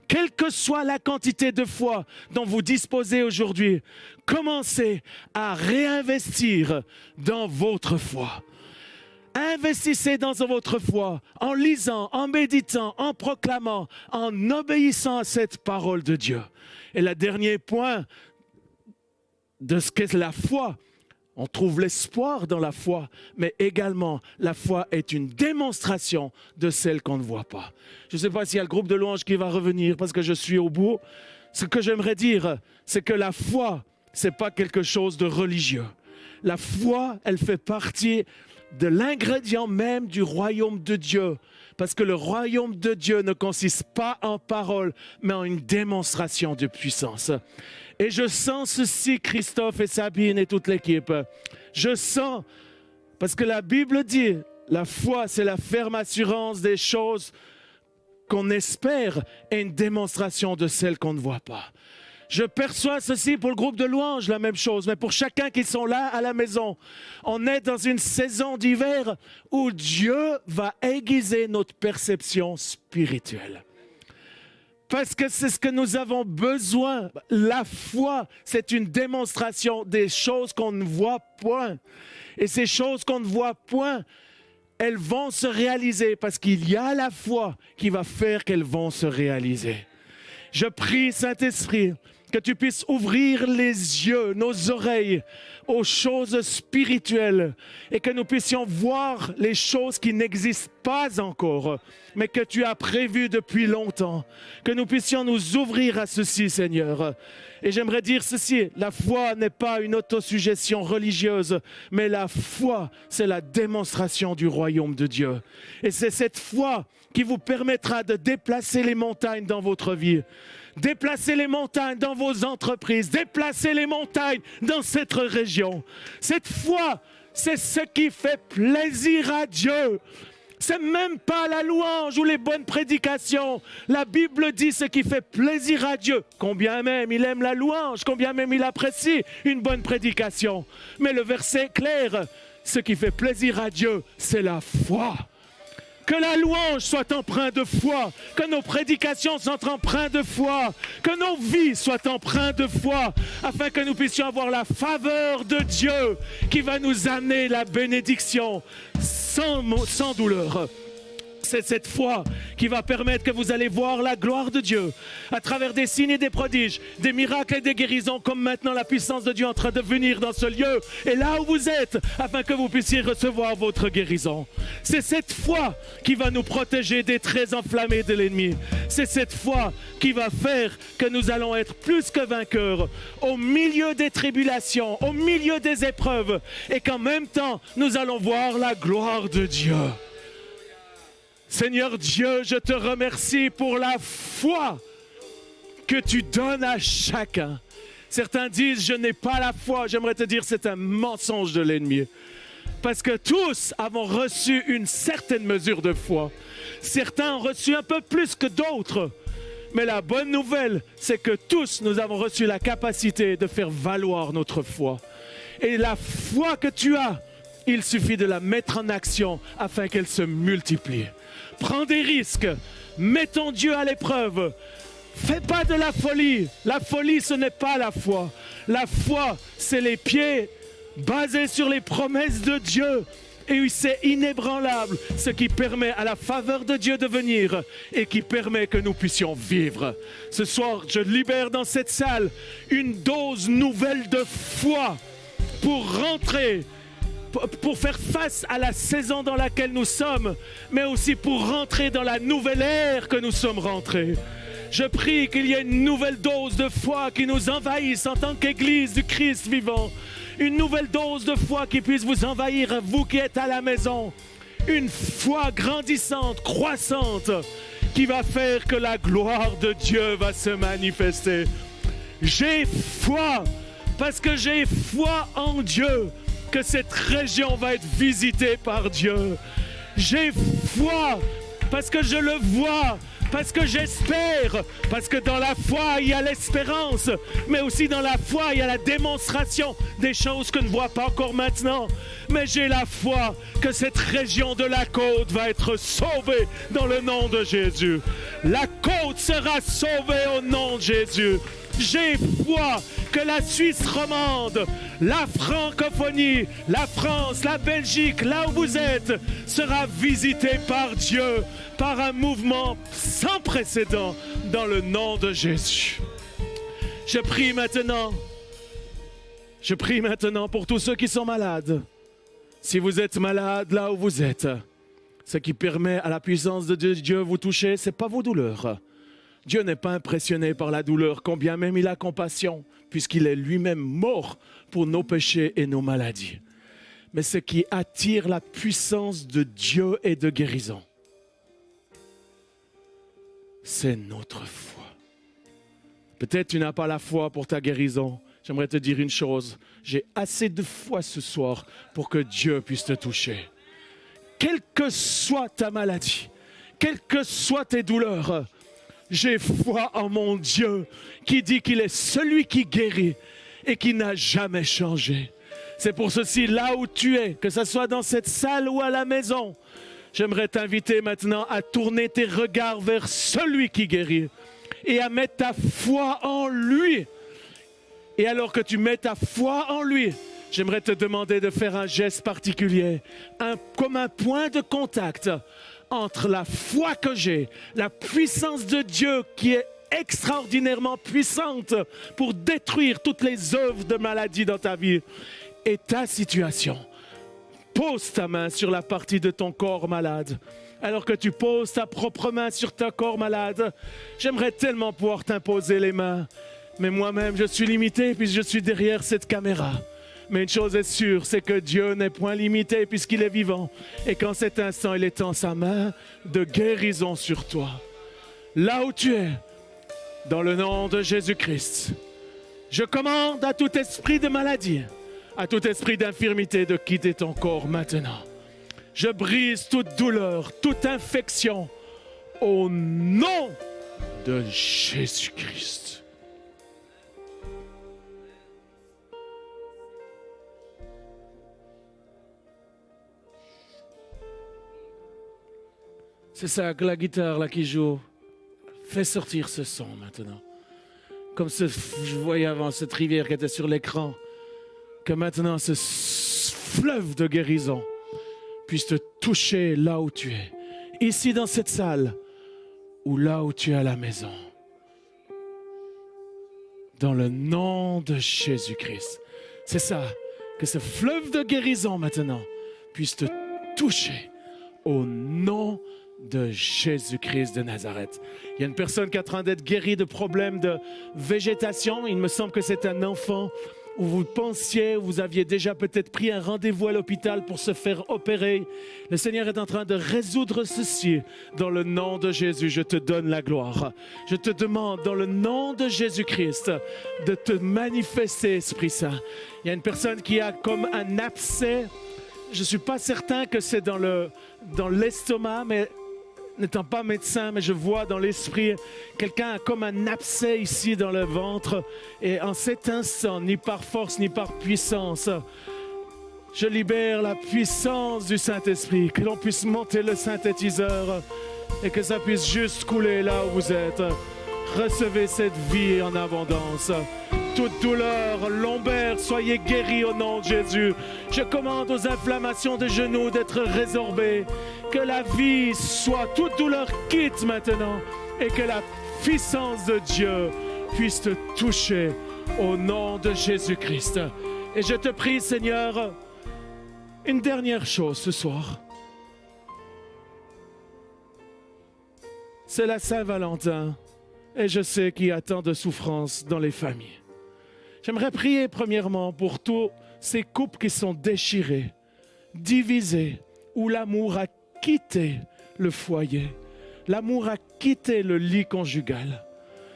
Speaker 2: Quelle que soit la quantité de foi dont vous disposez aujourd'hui, commencez à réinvestir dans votre foi. Investissez dans votre foi en lisant, en méditant, en proclamant, en obéissant à cette parole de Dieu. Et le dernier point de ce qu'est la foi, on trouve l'espoir dans la foi, mais également la foi est une démonstration de celle qu'on ne voit pas. Je ne sais pas s'il y a le groupe de louanges qui va revenir parce que je suis au bout. Ce que j'aimerais dire, c'est que la foi, ce n'est pas quelque chose de religieux. La foi, elle fait partie de l'ingrédient même du royaume de Dieu. Parce que le royaume de Dieu ne consiste pas en paroles, mais en une démonstration de puissance. Et je sens ceci, Christophe et Sabine et toute l'équipe. Je sens, parce que la Bible dit, la foi, c'est la ferme assurance des choses qu'on espère et une démonstration de celles qu'on ne voit pas. Je perçois ceci pour le groupe de louanges, la même chose. Mais pour chacun qui sont là à la maison, on est dans une saison d'hiver où Dieu va aiguiser notre perception spirituelle. Parce que c'est ce que nous avons besoin. La foi, c'est une démonstration des choses qu'on ne voit point. Et ces choses qu'on ne voit point, elles vont se réaliser parce qu'il y a la foi qui va faire qu'elles vont se réaliser. Je prie, Saint-Esprit, que tu puisses ouvrir les yeux, nos oreilles aux choses spirituelles et que nous puissions voir les choses qui n'existent pas encore, mais que tu as prévues depuis longtemps. Que nous puissions nous ouvrir à ceci, Seigneur. Et j'aimerais dire ceci, la foi n'est pas une autosuggestion religieuse, mais la foi, c'est la démonstration du royaume de Dieu. Et c'est cette foi qui vous permettra de déplacer les montagnes dans votre vie. Déplacer les montagnes dans vos entreprises, déplacer les montagnes dans cette région. Cette foi, c'est ce qui fait plaisir à Dieu. C'est même pas la louange ou les bonnes prédications. La Bible dit ce qui fait plaisir à Dieu. Combien même il aime la louange, combien même il apprécie une bonne prédication. Mais le verset est clair, ce qui fait plaisir à Dieu, c'est la foi. Que la louange soit empreinte de foi, que nos prédications soient empreintes de foi, que nos vies soient empreintes de foi, afin que nous puissions avoir la faveur de Dieu qui va nous amener la bénédiction sans douleur. C'est cette foi qui va permettre que vous allez voir la gloire de Dieu à travers des signes et des prodiges, des miracles et des guérisons, comme maintenant la puissance de Dieu est en train de venir dans ce lieu et là où vous êtes, afin que vous puissiez recevoir votre guérison. C'est cette foi qui va nous protéger des traits enflammés de l'ennemi. C'est cette foi qui va faire que nous allons être plus que vainqueurs au milieu des tribulations, au milieu des épreuves, et qu'en même temps, nous allons voir la gloire de Dieu. Seigneur Dieu, je te remercie pour la foi que tu donnes à chacun. Certains disent, je n'ai pas la foi. J'aimerais te dire, c'est un mensonge de l'ennemi. Parce que tous avons reçu une certaine mesure de foi. Certains ont reçu un peu plus que d'autres. Mais la bonne nouvelle, c'est que tous, nous avons reçu la capacité de faire valoir notre foi. Et la foi que tu as, il suffit de la mettre en action afin qu'elle se multiplie. Prends des risques, mets ton Dieu à l'épreuve. Fais pas de la folie. La folie, ce n'est pas la foi. La foi, c'est les pieds basés sur les promesses de Dieu. Et c'est inébranlable, ce qui permet à la faveur de Dieu de venir et qui permet que nous puissions vivre. Ce soir, je libère dans cette salle une dose nouvelle de foi pour rentrer, pour faire face à la saison dans laquelle nous sommes, mais aussi pour rentrer dans la nouvelle ère que nous sommes rentrés. Je prie qu'il y ait une nouvelle dose de foi qui nous envahisse en tant qu'Église du Christ vivant. Une nouvelle dose de foi qui puisse vous envahir, vous qui êtes à la maison. Une foi grandissante, croissante, qui va faire que la gloire de Dieu va se manifester. J'ai foi, parce que j'ai foi en Dieu, que cette région va être visitée par Dieu. J'ai foi, parce que je le vois, parce que j'espère, parce que dans la foi, il y a l'espérance, mais aussi dans la foi, il y a la démonstration des choses que je ne vois pas encore maintenant. Mais j'ai la foi que cette région de la côte va être sauvée dans le nom de Jésus. La côte sera sauvée au nom de Jésus. J'ai foi que la Suisse romande, la francophonie, la France, la Belgique, là où vous êtes, sera visitée par Dieu, par un mouvement sans précédent dans le nom de Jésus. Je prie maintenant pour tous ceux qui sont malades. Si vous êtes malade là où vous êtes, ce qui permet à la puissance de Dieu de vous toucher, ce n'est pas vos douleurs. Dieu n'est pas impressionné par la douleur, combien même il a compassion, puisqu'il est lui-même mort pour nos péchés et nos maladies. Mais ce qui attire la puissance de Dieu et de guérison, c'est notre foi. Peut-être tu n'as pas la foi pour ta guérison. J'aimerais te dire une chose, j'ai assez de foi ce soir pour que Dieu puisse te toucher. Quelle que soit ta maladie, quelles que soient tes douleurs, j'ai foi en mon Dieu qui dit qu'il est celui qui guérit et qui n'a jamais changé. C'est pour ceci, là où tu es, que ce soit dans cette salle ou à la maison, j'aimerais t'inviter maintenant à tourner tes regards vers celui qui guérit et à mettre ta foi en lui. Et alors que tu mets ta foi en lui, j'aimerais te demander de faire un geste particulier, comme un point de contact entre la foi que j'ai, la puissance de Dieu qui est extraordinairement puissante pour détruire toutes les œuvres de maladie dans ta vie et ta situation. Pose ta main sur la partie de ton corps malade. Alors que tu poses ta propre main sur ton corps malade, j'aimerais tellement pouvoir t'imposer les mains. Mais moi-même, je suis limité puisque je suis derrière cette caméra. Mais une chose est sûre, c'est que Dieu n'est point limité puisqu'il est vivant. Et qu'en cet instant, il étend sa main de guérison sur toi. Là où tu es, dans le nom de Jésus-Christ, je commande à tout esprit de maladie, à tout esprit d'infirmité de quitter ton corps maintenant. Je brise toute douleur, toute infection au nom de Jésus-Christ. C'est ça que la guitare là qui joue fait sortir ce son maintenant. Comme je voyais avant cette rivière qui était sur l'écran, que maintenant ce fleuve de guérison puisse te toucher là où tu es, ici dans cette salle ou là où tu es à la maison. Dans le nom de Jésus-Christ. C'est ça, que ce fleuve de guérison maintenant puisse te toucher au nom de Jésus-Christ de Nazareth. Il y a une personne qui est en train d'être guérie de problèmes de végétation. Il me semble que c'est un enfant où vous pensiez, vous aviez déjà peut-être pris un rendez-vous à l'hôpital pour se faire opérer. Le Seigneur est en train de résoudre ceci. Dans le nom de Jésus, je te donne la gloire. Je te demande, dans le nom de Jésus-Christ, de te manifester, Esprit Saint. Il y a une personne qui a comme un abcès. Je ne suis pas certain que c'est dans l'estomac, mais n'étant pas médecin, mais je vois dans l'esprit, quelqu'un a comme un abcès ici dans le ventre. Et en cet instant, ni par force, ni par puissance, je libère la puissance du Saint-Esprit, que l'on puisse monter le synthétiseur et que ça puisse juste couler là où vous êtes. Recevez cette vie en abondance. Toute douleur, lombaire, soyez guéris au nom de Jésus. Je commande aux inflammations des genoux d'être résorbées. Que la vie soit, toute douleur quitte maintenant. Et que la puissance de Dieu puisse te toucher au nom de Jésus-Christ. Et je te prie, Seigneur, une dernière chose ce soir. C'est la Saint-Valentin. Et je sais qu'il y a tant de souffrance dans les familles. J'aimerais prier premièrement pour tous ces couples qui sont déchirés, divisés, où l'amour a quitté le foyer, l'amour a quitté le lit conjugal.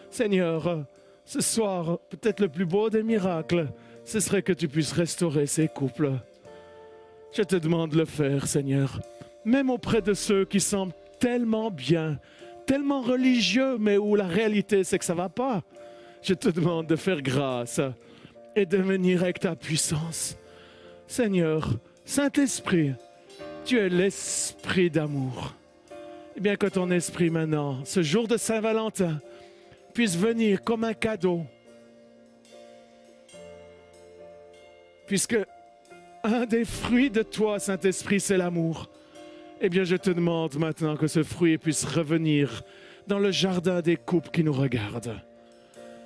Speaker 2: Seigneur, ce soir, peut-être le plus beau des miracles, ce serait que tu puisses restaurer ces couples. Je te demande de le faire, Seigneur, même auprès de ceux qui semblent tellement bien, tellement religieux, mais où la réalité, c'est que ça ne va pas. Je te demande de faire grâce et de venir avec ta puissance. Seigneur, Saint-Esprit, tu es l'esprit d'amour. Eh bien, que ton esprit maintenant, ce jour de Saint-Valentin, puisse venir comme un cadeau. Puisque un des fruits de toi, Saint-Esprit, c'est l'amour. Eh bien, je te demande maintenant que ce fruit puisse revenir dans le jardin des couples qui nous regardent.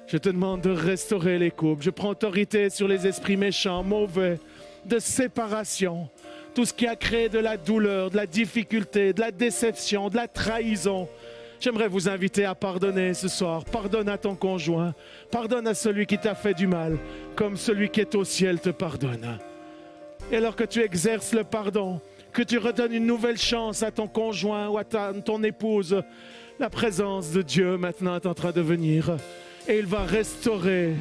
Speaker 2: Je te demande de restaurer les couples. Je prends autorité sur les esprits méchants, mauvais, de séparation. Tout ce qui a créé de la douleur, de la difficulté, de la déception, de la trahison. J'aimerais vous inviter à pardonner ce soir. Pardonne à ton conjoint. Pardonne à celui qui t'a fait du mal, comme celui qui est au ciel te pardonne. Et alors que tu exerces le pardon, que tu redonnes une nouvelle chance à ton conjoint ou à ton épouse, la présence de Dieu maintenant est en train de venir. Et il va restaurer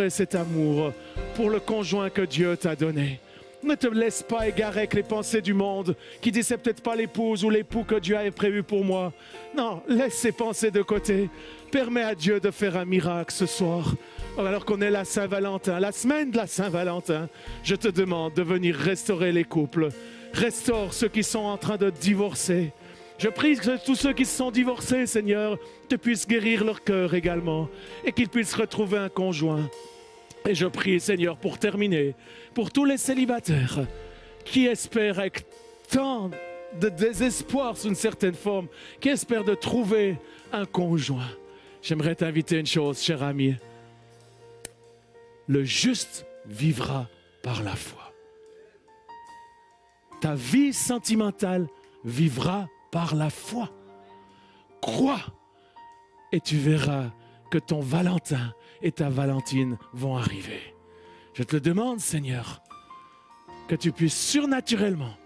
Speaker 2: cet amour pour le conjoint que Dieu t'a donné. Ne te laisse pas égarer avec les pensées du monde qui disent c'est peut-être pas l'épouse ou l'époux que Dieu avait prévu pour moi. Non, laisse ces pensées de côté. Permets à Dieu de faire un miracle ce soir. Alors qu'on est la Saint-Valentin, la semaine de la Saint-Valentin, je te demande de venir restaurer les couples. Restaure ceux qui sont en train de divorcer. Je prie que tous ceux qui se sont divorcés, Seigneur, te puissent guérir leur cœur également et qu'ils puissent retrouver un conjoint. Et je prie, Seigneur, pour terminer, pour tous les célibataires qui espèrent avec tant de désespoir sous une certaine forme, qui espèrent de trouver un conjoint. J'aimerais t'inviter une chose, cher ami. Le juste vivra par la foi. Ta vie sentimentale vivra par la foi. Crois et tu verras que ton Valentin et ta Valentine vont arriver. Je te le demande, Seigneur, que tu puisses surnaturellement,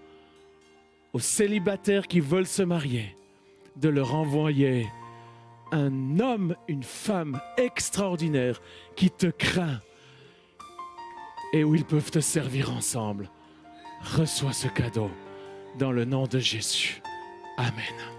Speaker 2: aux célibataires qui veulent se marier, de leur envoyer un homme, une femme extraordinaire qui te craint et où ils peuvent te servir ensemble. Reçois ce cadeau dans le nom de Jésus. Amen.